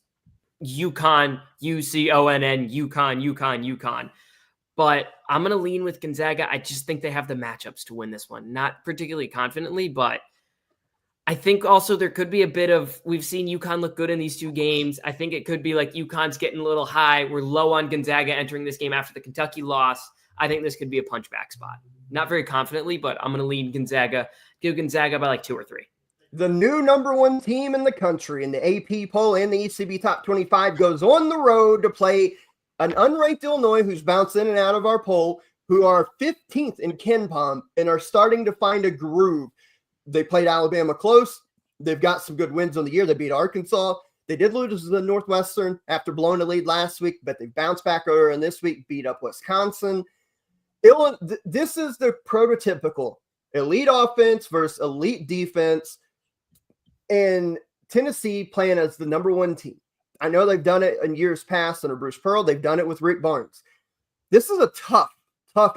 UConn, UConn, UConn. But I'm going to lean with Gonzaga. I just think they have the matchups to win this one. Not particularly confidently, but I think also there could be a bit of, we've seen UConn look good in these two games. I think it could be like UConn's getting a little high. We're low on Gonzaga entering this game after the Kentucky loss. I think this could be a punchback spot. Not very confidently, but I'm going to lean Gonzaga. Give Gonzaga by like 2 or 3. The new number 1 team in the country in the AP poll and the ECB Top 25 goes on the road to play an unranked Illinois who's bounced in and out of our poll, who are 15th in KenPom and are starting to find a groove. They played Alabama close. They've got some good wins on the year. They beat Arkansas. They did lose to the Northwestern after blowing the lead last week, but they bounced back earlier in this week, beat up Wisconsin. This is the prototypical elite offense versus elite defense, and Tennessee playing as the number 1 team. I know they've done it in years past under Bruce Pearl. They've done it with Rick Barnes. This is a tough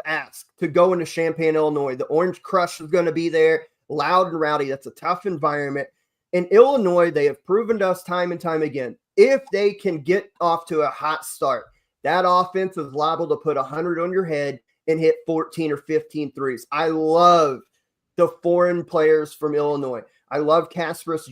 ask to go into Champaign, Illinois. The Orange Crush is going to be there, loud and rowdy. That's a tough environment. In Illinois, they have proven to us time and time again, if they can get off to a hot start, that offense is liable to put 100 on your head and hit 14 or 15 threes. I love the foreign players from Illinois. I love Kasparas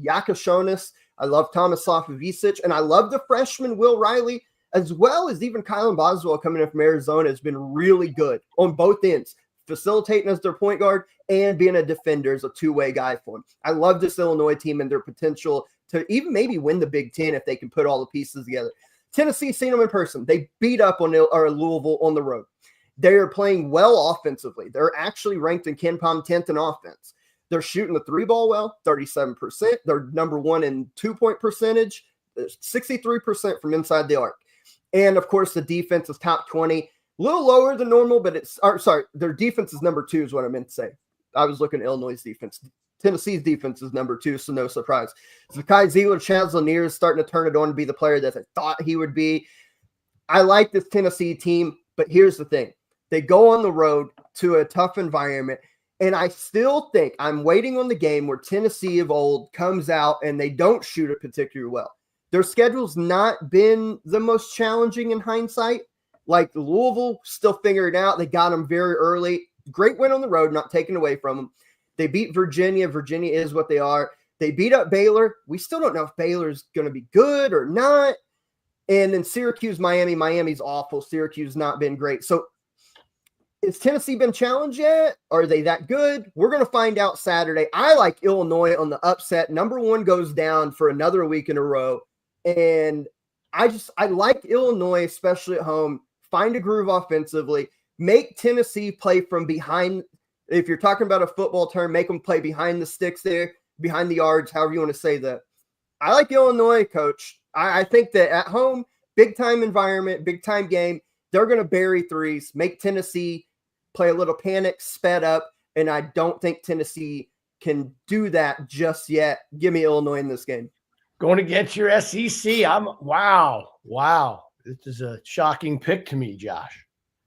Yakashonis. I love Thomas Slavovicic, and I love the freshman Will Riley, as well as even Kylan Boswell coming in from Arizona has been really good on both ends, facilitating as their point guard and being a defender as a two-way guy for him. I love this Illinois team and their potential to even maybe win the Big Ten if they can put all the pieces together. Tennessee, seen them in person. They beat up on Louisville on the road. They are playing well offensively. They're actually ranked in KenPom 10th in offense. They're shooting the 3-ball well, 37%. They're number 1 in 2-point percentage, 63% from inside the arc. And, of course, the defense is top 20. A little lower than normal, but their defense is number 2 is what I meant to say. I was looking at Illinois' defense. Tennessee's defense is number 2, so no surprise. Zakai Zealer, Chaz Lanier is starting to turn it on to be the player that I thought he would be. I like this Tennessee team, but here's the thing. They go on the road to a tough environment, and I still think I'm waiting on the game where Tennessee of old comes out and they don't shoot it particularly well. Their schedule's not been the most challenging in hindsight. Like Louisville, still figuring it out. They got them very early. Great win on the road, not taken away from them. They beat Virginia. Virginia is what they are. They beat up Baylor. We still don't know if Baylor's going to be good or not. And then Syracuse, Miami. Miami's awful. Syracuse not been great. So has Tennessee been challenged yet? Are they that good? We're going to find out Saturday. I like Illinois on the upset. Number 1 goes down for another week in a row. And I like Illinois, especially at home. Find a groove offensively. Make Tennessee play from behind If you're talking about a football term, make them play behind the sticks there, behind the yards, however you want to say that. I like Illinois, Coach. I think that at home, big-time environment, big-time game, they're going to bury threes, make Tennessee play a little panic, sped up, and I don't think Tennessee can do that just yet. Give me Illinois in this game. Going against your SEC. Wow. This is a shocking pick to me, Josh.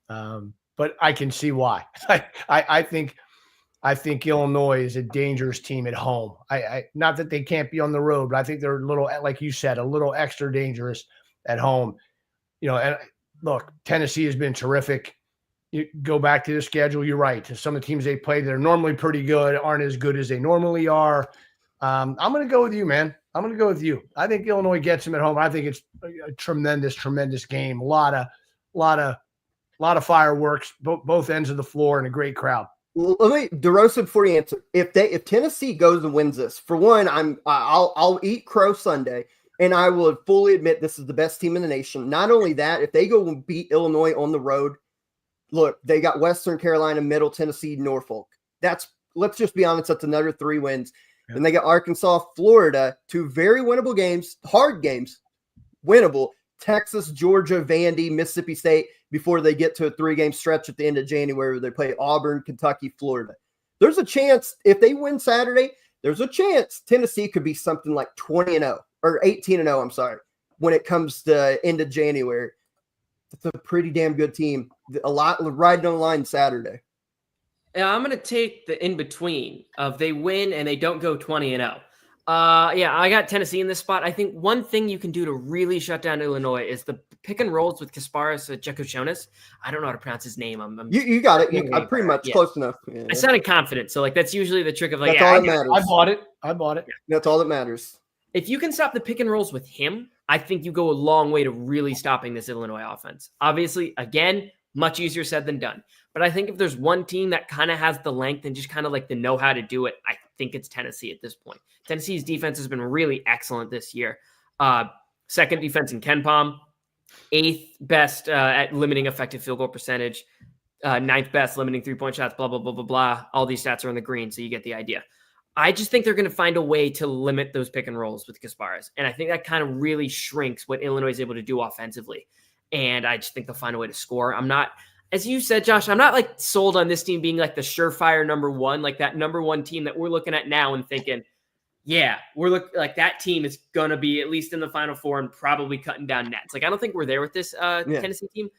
But I can see why. I think Illinois is a dangerous team at home. I not that they can't be on the road, but I think they're a little, like you said, a little extra dangerous at home. And look, Tennessee has been terrific. You go back to the schedule, you're right. Some of the teams they play that are normally pretty good aren't as good as they normally are. I'm going to go with you, man. I'm going to go with you. I think Illinois gets them at home. I think it's a tremendous game. A lot of fireworks, both ends of the floor, and a great crowd. DeRosa, before you answer, if Tennessee goes and wins this, for one, I'll eat crow Sunday, and I will fully admit this is the best team in the nation. Not only that, if they go and beat Illinois on the road, look, they got Western Carolina, Middle Tennessee, Norfolk. Let's just be honest, that's another 3 wins. Yeah. And they got Arkansas, Florida, 2 very winnable games, hard games, winnable. Texas, Georgia, Vandy, Mississippi State, before they get to a 3-game stretch at the end of January where they play Auburn, Kentucky, Florida. There's a chance, if they win Saturday, there's a chance Tennessee could be something like 20-0 or 18-0, I'm sorry, when it comes to end of January. It's a pretty damn good team. A lot riding on the line Saturday. Yeah, I'm going to take the in-between of they win and they don't go 20-0. I got Tennessee in this spot. I think one thing you can do to really shut down Illinois is the pick and rolls with Kasparas Jekochonis. I don't know how to pronounce his name. You got it. I'm pretty much close enough. Yeah. I sounded confident. So that's usually the trick of that's all that matters. I bought it. Yeah. That's all that matters. If you can stop the pick and rolls with him, I think you go a long way to really stopping this Illinois offense. Obviously, again, much easier said than done. But I think if there's one team that kind of has the length and just kind of like the know how to do it, I think it's Tennessee at this point. Tennessee's defense has been really excellent this year. Second defense in KenPom, 8th best at limiting effective field goal percentage, 9th best limiting 3-point shots, blah, blah, blah, blah, blah. All these stats are in the green, so you get the idea. I just think they're going to find a way to limit those pick and rolls with Kasparas. And I think that kind of really shrinks what Illinois is able to do offensively. And I just think they'll find a way to score. I'm not, as you said, Josh, I'm not like sold on this team being like the surefire number 1, like that number 1 team that we're looking at now and thinking, yeah, we're looking like that team is going to be at least in the Final Four and probably cutting down nets. Like, I don't think we're there with this Tennessee team,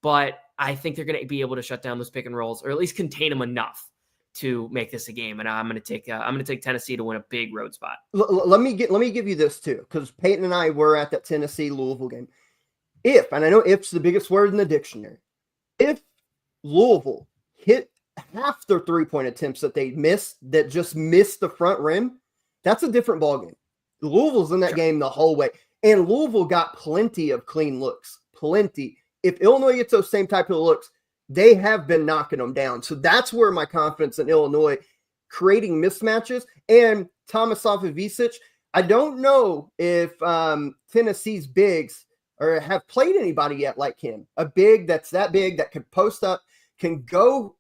but I think they're going to be able to shut down those pick and rolls or at least contain them enough to make this a game. And I'm going to take Tennessee to win a big road spot. Let me give you this too, because Peyton and I were at that Tennessee Louisville game. If, and I know if's the biggest word in the dictionary, if Louisville hit half their 3-point attempts that they missed, that just missed the front rim, that's a different ballgame. Louisville's in that game the whole way. And Louisville got plenty of clean looks. Plenty. If Illinois gets those same type of looks, they have been knocking them down. So that's where my confidence in Illinois creating mismatches. And Thomas Safavicic, I don't know if Tennessee's bigs or have played anybody yet like him. A big that's that big that could post up, can go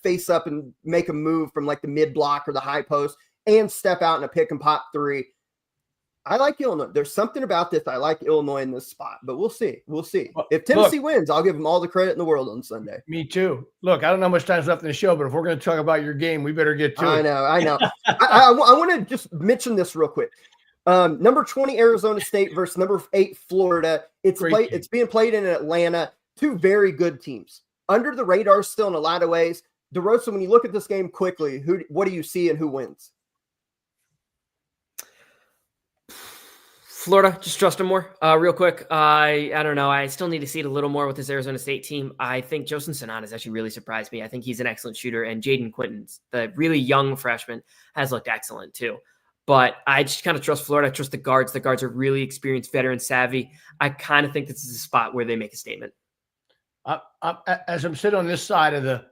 face up and make a move from like the mid block or the high post and step out in a pick and pop 3. I like Illinois. There's something about this. I like Illinois in this spot, but we'll see. We'll see. If Tennessee wins, I'll give them all the credit in the world on Sunday. Me too. Look, I don't know how much time's left in the show, but if we're going to talk about your game, we better get to it. I know. I want to just mention this real quick. Number 20 Arizona State versus number 8 Florida. It's being played in Atlanta. 2 very good teams. Under the radar still in a lot of ways. DeRosa, when you look at this game quickly, what do you see and who wins? Florida, just trust them more. Real quick, I don't know. I still need to see it a little more with this Arizona State team. I think Joseph Sanan has actually really surprised me. I think he's an excellent shooter, and Jaden Quinton's, the really young freshman, has looked excellent too. But I just kind of trust Florida. I trust the guards. The guards are really experienced, veteran savvy. I kind of think this is a spot where they make a statement. As I'm sitting on this side of the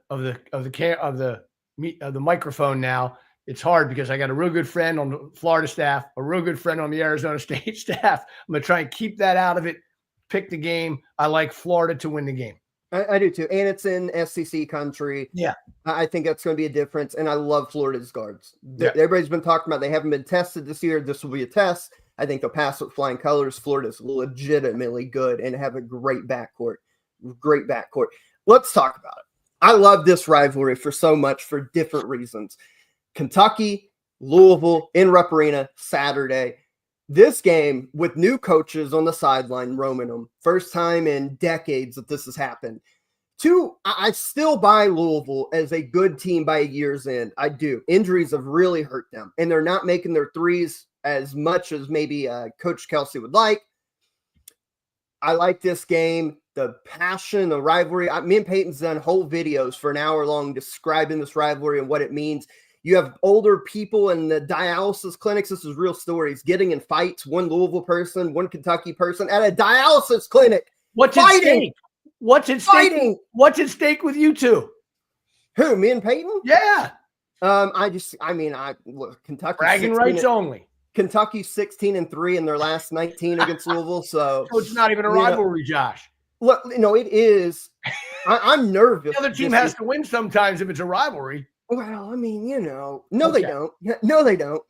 microphone now, it's hard because I got a real good friend on the Florida staff, a real good friend on the Arizona State staff. I'm going to try and keep that out of it, pick the game. I like Florida to win the game. I do too. And it's in SEC country. Yeah. I think that's going to be a difference. And I love Florida's guards. Yeah. Everybody's been talking about they haven't been tested this year. This will be a test. I think they'll pass with flying colors. Florida's legitimately good and have a great backcourt. Great backcourt. Let's talk about it. I love this rivalry for so much for different reasons. Kentucky, Louisville in Rupp Arena Saturday. This game with new coaches on the sideline roaming them. First time in decades that this has happened. Two, I still buy Louisville as a good team by a year's end. I do. Injuries have really hurt them, and they're not making their threes as much as maybe Coach Kelsey would like. I like this game, the passion, the rivalry. Me and Peyton's done whole videos for an hour long describing this rivalry and what it means. You have older people in the dialysis clinics. This is real stories. Getting in fights. One Louisville person, one Kentucky person at a dialysis clinic. What's at stake? What's at stake? What's at stake with you two? Who? Me and Peyton? Yeah. Look, Kentucky. Bragging rights only. Kentucky's 16-3 in their last 19 against Louisville. So it's not even a rivalry, Josh. Look, it is. I'm nervous. The other team has to win sometimes if it's a rivalry. Well, no, they don't. No, they don't.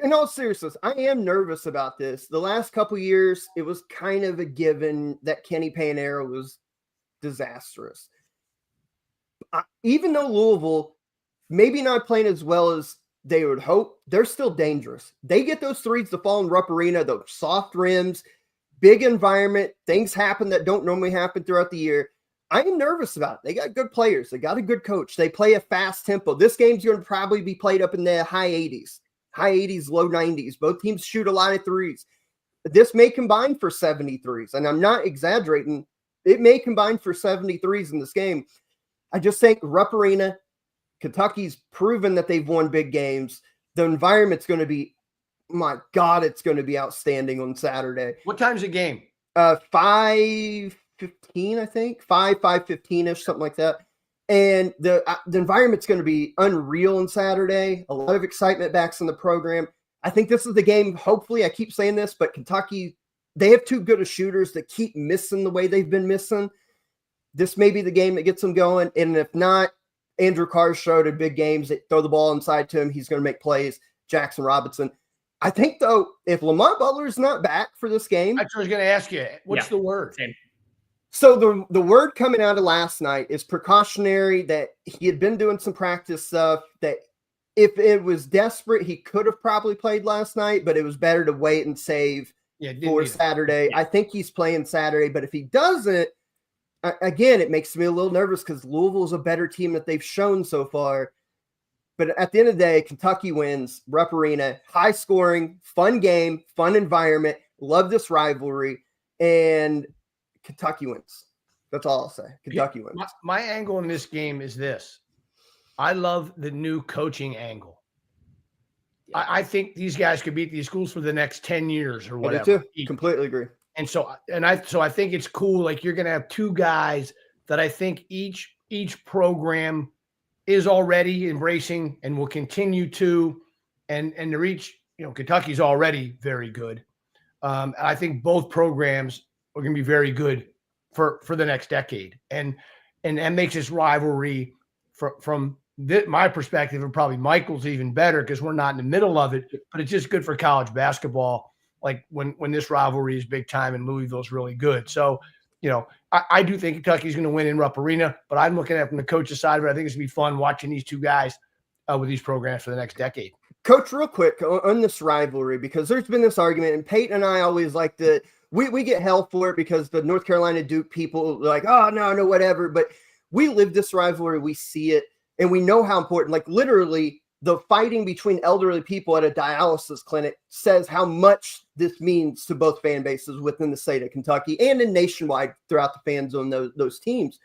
In all seriousness, I am nervous about this. The last couple years, it was kind of a given that Kenny Payne era was disastrous. Even though Louisville maybe not playing as well as they would hope, they're still dangerous. They get those threes to fall in Rupp Arena, those soft rims, big environment, things happen that don't normally happen throughout the year. I am nervous about it. They got good players. They got a good coach. They play a fast tempo. This game's going to probably be played up in the high 80s, low 90s. Both teams shoot a lot of threes. This may combine for 73s, and I'm not exaggerating. It may combine for 73s in this game. I just think Rupp Arena, Kentucky's proven that they've won big games. The environment's going to be, my God, it's going to be outstanding on Saturday. What time's the game? 5:15, I think. 5:15-ish, something like that. And the environment's going to be unreal on Saturday. A lot of excitement backs in the program. I think this is the game. Hopefully, I keep saying this, but Kentucky, they have too good of shooters that keep missing the way they've been missing. This may be the game that gets them going. And if not, Andrew Carr showed in big games that throw the ball inside to him, he's going to make plays. Jackson Robinson. I think, though, if Lamont Butler's not back for this game. That's what I was going to ask you. What's the word? Same. So the word coming out of last night is precautionary, that he had been doing some practice stuff, that if it was desperate, he could have probably played last night, but it was better to wait and save for Saturday. Yeah. I think he's playing Saturday, but if he doesn't, again, it makes me a little nervous because Louisville is a better team that they've shown so far. But at the end of the day, Kentucky wins, Rupp Arena, high scoring, fun game, fun environment. Love this rivalry, and Kentucky wins. That's all I'll say. Kentucky wins. My angle in this game is this. I love the new coaching angle. I think these guys could beat these schools for the next 10 years or whatever. I do too. Completely agree. And so I think it's cool. Like, you're going to have two guys that I think each program is already embracing and will continue to, and to reach, Kentucky's already very good. I think both programs are going to be very good for the next decade. And that makes this rivalry from my perspective, and probably Michael's even better because we're not in the middle of it, but it's just good for college basketball. Like when this rivalry is big time and Louisville's really good. So, I do think Kentucky's going to win in Rupp Arena, but I'm looking at it from the coach's side of it. I think it's going to be fun watching these two guys with these programs for the next decade. Coach, real quick on this rivalry, because there's been this argument, and Peyton and I always like to, we get hell for it because the North Carolina Duke people are like, oh, no, whatever. But we live this rivalry. We see it, and we know how important, like literally, the fighting between elderly people at a dialysis clinic says how much this means to both fan bases within the state of Kentucky and in nationwide throughout the fans on those teams.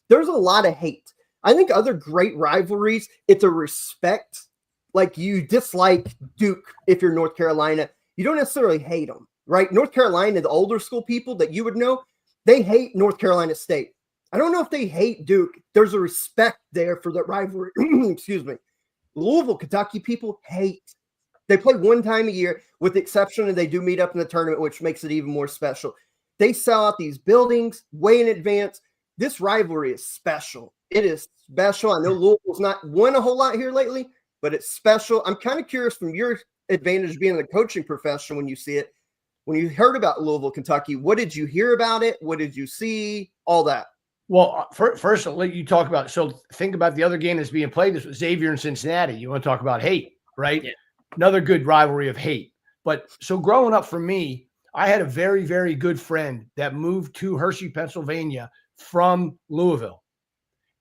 There's a lot of hate. I think other great rivalries, it's a respect. Like, you dislike Duke if you're North Carolina. You don't necessarily hate them, right? North Carolina, the older school people that you would know, they hate North Carolina State. I don't know if they hate Duke. There's a respect there for that rivalry. Excuse me. Louisville, Kentucky people hate. They play one time a year, with the exception of they do meet up in the tournament, which makes it even more special. They sell out these buildings way in advance. This rivalry is special. It is special. I know Louisville's not won a whole lot here lately, but it's special. I'm kind of curious from your advantage being in the coaching profession when you see it. When you heard about Louisville, Kentucky, what did you hear about it? What did you see? All that. Well, first, I'll let you talk about. So think about the other game that's being played. This was Xavier and Cincinnati. You want to talk about hate, right? Yeah. Another good rivalry of hate. But so growing up for me, I had a very, very good friend that moved to Hershey, Pennsylvania from Louisville.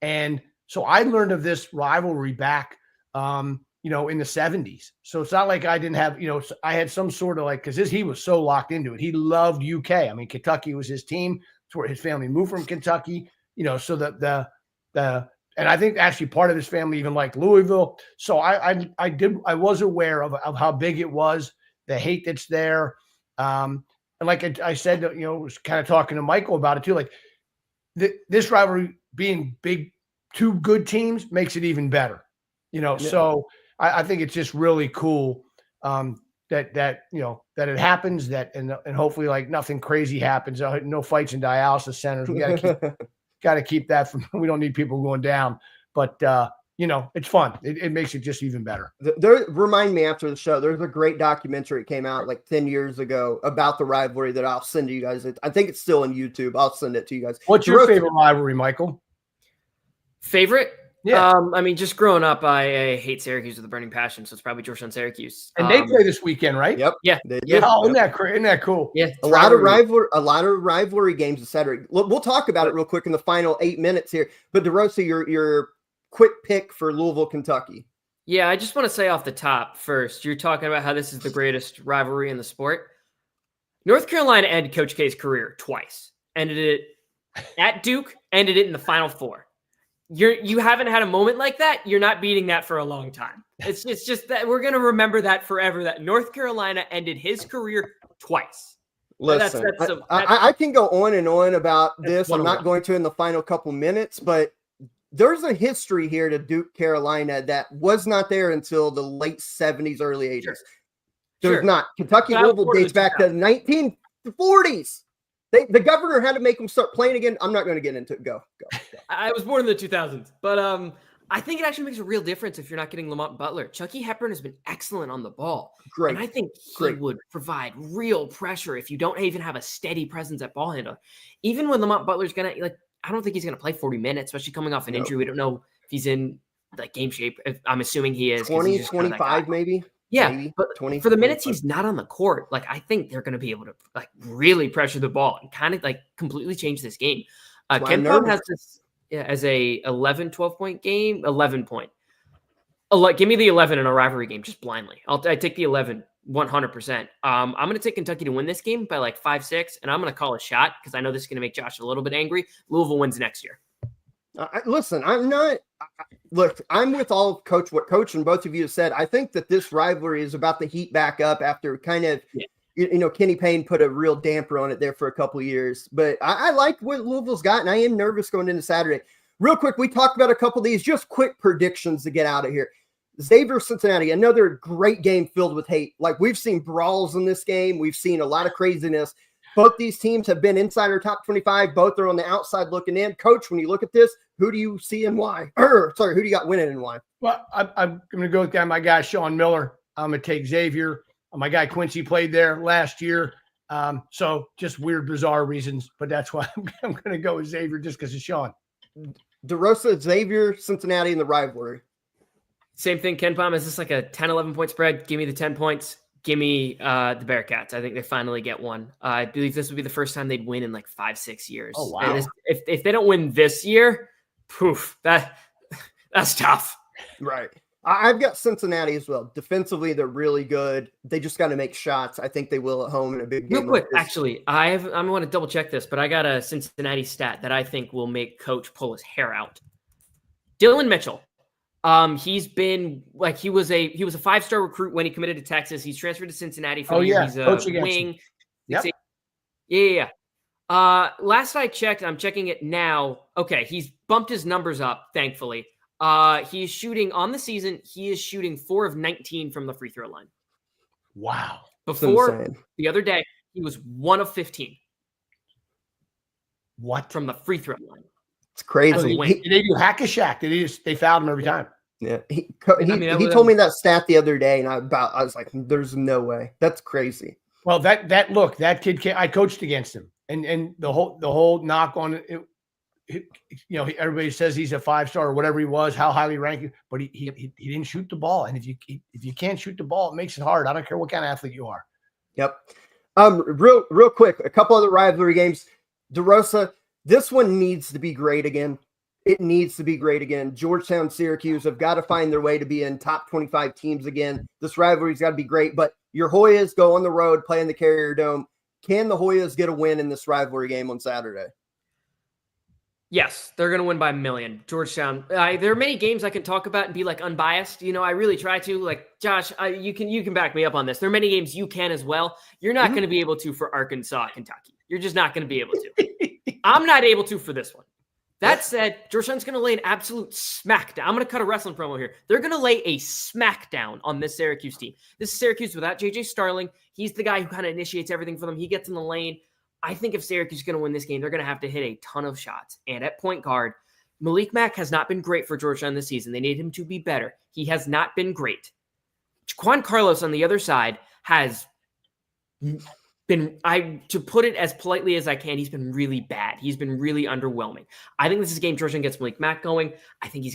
And so I learned of this rivalry back, in the 70s. So it's not like I didn't have, I had some sort of like, because he was so locked into it. He loved UK. I mean, Kentucky was his team. It's where his family moved from Kentucky, so that and I think actually part of his family even liked Louisville. So I was aware of how big it was, the hate that's there. And like I said, was kind of talking to Michael about it too. Like this rivalry being big, two good teams makes it even better, Yeah. So I think it's just really cool that it happens, and hopefully like nothing crazy happens. No fights in dialysis centers. We got to keep that from. We don't need people going down, but it's fun. It makes it just even better. Remind me after the show. There's a great documentary that came out like 10 years ago about the rivalry that I'll send to you guys. I think it's still on YouTube. I'll send it to you guys. What's your favorite rivalry, Michael? Favorite? Yeah. Just growing up, I hate Syracuse with a burning passion, so it's probably Georgetown, Syracuse. And they play this weekend, right? Yep. Yeah. Yeah. Oh, isn't that cool? Yeah. A lot of rivalry games, etc. We'll talk about it real quick in the final 8 minutes here. But DeRosa, your quick pick for Louisville, Kentucky. Yeah, I just want to say off the top first, you're talking about how this is the greatest rivalry in the sport. North Carolina ended Coach K's career twice. Ended it at Duke, ended it in the Final Four. You haven't had a moment like that. You're not beating that for a long time. It's just that we're going to remember that forever, that North Carolina ended his career twice. Listen, I can go on and on about this. I'm not going to in the final couple minutes, but there's a history here to Duke, Carolina that was not there until the late 70s, early 80s. Sure. There's not. Kentucky Louisville dates back to the 1940s. The governor had to make them start playing again. I'm not going to get into it. Go. I was born in the 2000s, but I think it actually makes a real difference if you're not getting Lamont Butler. Chucky Hepburn has been excellent on the ball. Great. And I think he would provide real pressure if you don't even have a steady presence at ball handler. Even when Lamont Butler's going to, I don't think he's going to play 40 minutes, especially coming off an injury. We don't know if he's in game shape. I'm assuming he is. 20, 25 maybe. Yeah, maybe but 20, for the minutes he's not on the court, I think they're going to be able to really pressure the ball and kind of completely change this game. Ken Palm has this as a 11, 12-point game, 11 point. Give me the 11 in a rivalry game just blindly. I take the 11 100%. I'm going to take Kentucky to win this game by 5-6, and I'm going to call a shot because I know this is going to make Josh a little bit angry. Louisville wins next year. Listen, I'm not. Look, I'm with all of what Coach and both of you have said. I think that this rivalry is about to heat back up after kind of, Kenny Payne put a real damper on it there for a couple of years. But I like what Louisville's got, and I am nervous going into Saturday. Real quick, we talked about a couple of these, just quick predictions to get out of here. Xavier, Cincinnati, another great game filled with hate. We've seen brawls in this game. We've seen a lot of craziness. Both these teams have been inside our top 25. Both are on the outside looking in. Coach, when you look at this, who do you see and why? Who do you got winning and why? Well, I'm going to go with my guy, Sean Miller. I'm going to take Xavier. My guy, Quincy, played there last year. So just weird, bizarre reasons. But that's why I'm going to go with Xavier just because of Sean. DeRosa, Xavier, Cincinnati, and the rivalry. Same thing, Ken Palm. Is this like a 10, 11-point spread? Give me the 10 points. Give me the Bearcats. I think they finally get one. I believe this would be the first time they'd win in 5-6 years. Oh, wow. And if they don't win this year, poof, that's tough. Right. I've got Cincinnati as well. Defensively, they're really good. They just got to make shots. I think they will at home in a big game. Real quick, actually, I want to double check this, but I got a Cincinnati stat that I think will make Coach pull his hair out. Dylan Mitchell. He's been he was a 5-star recruit when he committed to Texas. He's transferred to Cincinnati for the year. He's a wing. Yep. Yeah. Last I checked, I'm checking it now. Okay, he's bumped his numbers up, thankfully. He's shooting on the season. He is shooting 4 of 19 from the free throw line. Wow. Before the other day, he was 1 of 15. What? from the free throw line. It's crazy. They do hack a shack. They fouled him every time. Yeah, he mean, told me that stat the other day, and I was like, "There's no way. That's crazy." Well, that kid, I coached against him, and the whole knock on it. Everybody says he's a 5-star or whatever he was, how highly ranked, but he didn't shoot the ball, and if you can't shoot the ball, it makes it hard. I don't care what kind of athlete you are. Yep. Real quick, a couple other rivalry games. DeRosa, this one needs to be great again. It needs to be great again. Georgetown, Syracuse have got to find their way to be in top 25 teams again. This rivalry's got to be great, but your Hoyas go on the road, play in the Carrier Dome. Can the Hoyas get a win in this rivalry game on Saturday? Yes, they're going to win by a million. Georgetown. There are many games I can talk about and be like unbiased. I really try to. Like Josh, you can back me up on this. There are many games you can as well. You're not going to be able to for Arkansas, Kentucky. You're just not going to be able to. I'm not able to for this one. That said, Georgetown's going to lay an absolute smackdown. I'm going to cut a wrestling promo here. They're going to lay a smackdown on this Syracuse team. This is Syracuse without J.J. Starling. He's the guy who kind of initiates everything for them. He gets in the lane. I think if Syracuse is going to win this game, they're going to have to hit a ton of shots. And at point guard, Malik Mack has not been great for Georgetown this season. They need him to be better. He has not been great. Juan Carlos on the other side has been, to put it as politely as I can, he's been really bad. He's been really underwhelming. I think this is a game Georgetown gets Malik Mack going. I think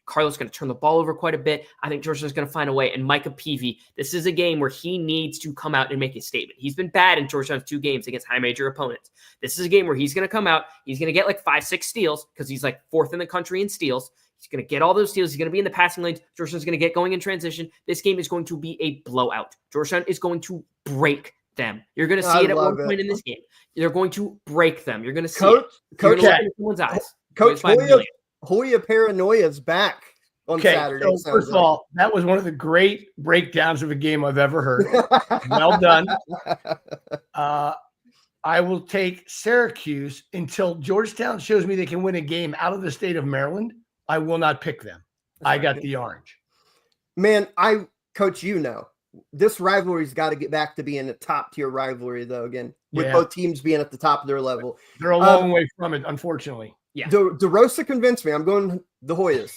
Carlos is going to turn the ball over quite a bit. I think Georgetown's going to find a way. And Micah Peavy, this is a game where he needs to come out and make a statement. He's been bad in Georgetown's 2 games against high major opponents. This is a game where he's going to come out. He's going to get like 5-6 steals because he's like 4th in the country in steals. He's going to get all those steals. He's going to be in the passing lanes. Georgetown's going to get going in transition. This game is going to be a blowout. Georgetown is going to break them. You're going to see it at one point in this game. They're going to break them. You're going to see Coach, someone's eyes. Coach Hoya Paranoia is back on Saturday. So first of all, that was one of the great breakdowns of a game I've ever heard. Well done. I will take Syracuse until Georgetown shows me they can win a game out of the state of Maryland. I will not pick them. I got the orange. Man, Coach, this rivalry's got to get back to being a top-tier rivalry, though, again, with both teams being at the top of their level. They're a long way from it, unfortunately. Yeah. DeRosa convinced me. I'm going the Hoyas.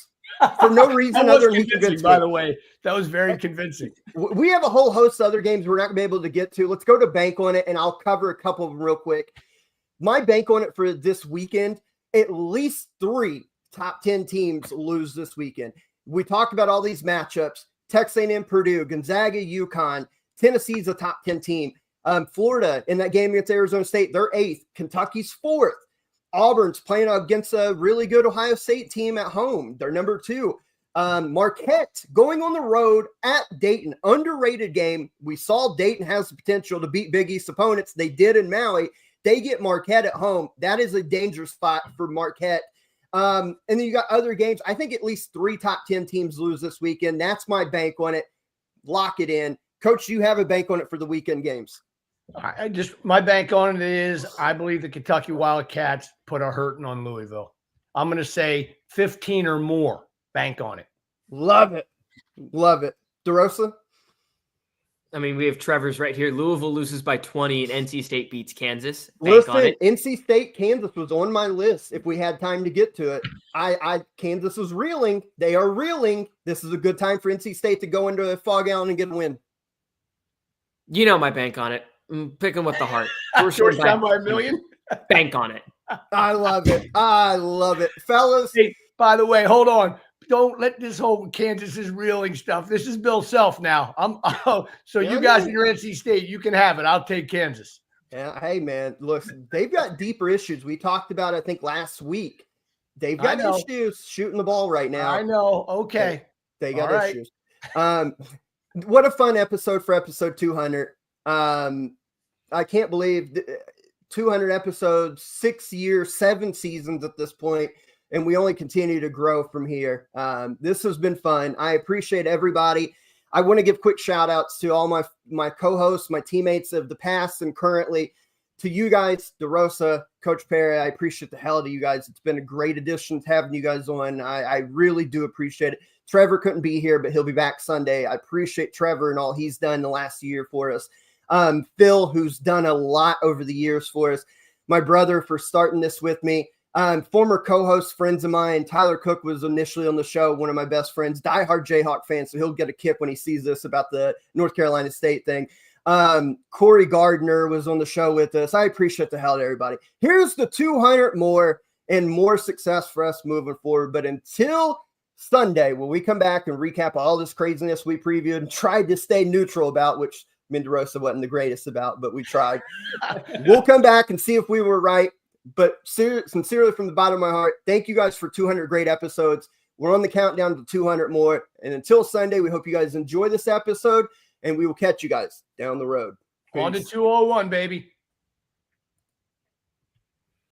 For no reason other than he convinced me. By the way, that was very convincing. We have a whole host of other games we're not going to be able to get to. Let's go to bank on it, and I'll cover a couple of them real quick. My bank on it for this weekend, at least 3 top 10 teams lose this weekend. We talked about all these matchups. Texas A&M, Purdue, Gonzaga, UConn, Tennessee's a top 10 team. Florida in that game against Arizona State, they're 8th. Kentucky's 4th. Auburn's playing against a really good Ohio State team at home. They're number 2. Marquette going on the road at Dayton. Underrated game. We saw Dayton has the potential to beat Big East opponents. They did in Maui. They get Marquette at home. That is a dangerous spot for Marquette. And then you got other games. I think at least 3 top 10 teams lose this weekend. That's my bank on it. Lock it in. Coach, you have a bank on it for the weekend games. My bank on it is I believe the Kentucky Wildcats put a hurting on Louisville. I'm going to say 15 or more. Bank on it. Love it. Love it. DeRosa? I mean, we have Trevor's right here. Louisville loses by 20 and NC State beats Kansas. Listen, NC State, Kansas was on my list if we had time to get to it. Kansas was reeling. They are reeling. This is a good time for NC State to go into the Fog Island and get a win. You know my bank on it. I'm picking with the heart. Georgetown by a million? Bank on it. I love it. I love it. Fellas. Hey, by the way, hold on. Don't let this whole Kansas is reeling stuff. This is Bill Self now. You guys in your NC State, you can have it. I'll take Kansas. Yeah. Hey, man, look, they've got deeper issues. We talked about, I think, last week. They've got issues shooting the ball right now. I know. Okay. They got issues. What a fun episode for episode 200. I can't believe 200 episodes, 6 years, 7 seasons at this point. And we only continue to grow from here. This has been fun. I appreciate everybody. I want to give quick shout outs to all my co-hosts, my teammates of the past and currently. To you guys, DeRosa, Coach Perry, I appreciate the hell out of you guys. It's been a great addition to having you guys on. I really do appreciate it. Trevor couldn't be here, but he'll be back Sunday. I appreciate Trevor and all he's done the last year for us. Phil, who's done a lot over the years for us. my brother for starting this with me. Former co-host friends of mine, Tyler Cook was initially on the show, one of my best friends, diehard Jayhawk fan, so he'll get a kick when he sees this about the North Carolina State thing. Corey Gardner was on the show with us. I appreciate the hell out of everybody. Here's the 200 more and more success for us moving forward. But until Sunday, when we come back and recap all this craziness we previewed and tried to stay neutral about, which Menderosa wasn't the greatest about, but we tried. We'll come back and see if we were right. But sincerely from the bottom of my heart, thank you guys for 200 great episodes. We're on the countdown to 200 more. And until Sunday, we hope you guys enjoy this episode, and we will catch you guys down the road. On to Peace. 201, baby.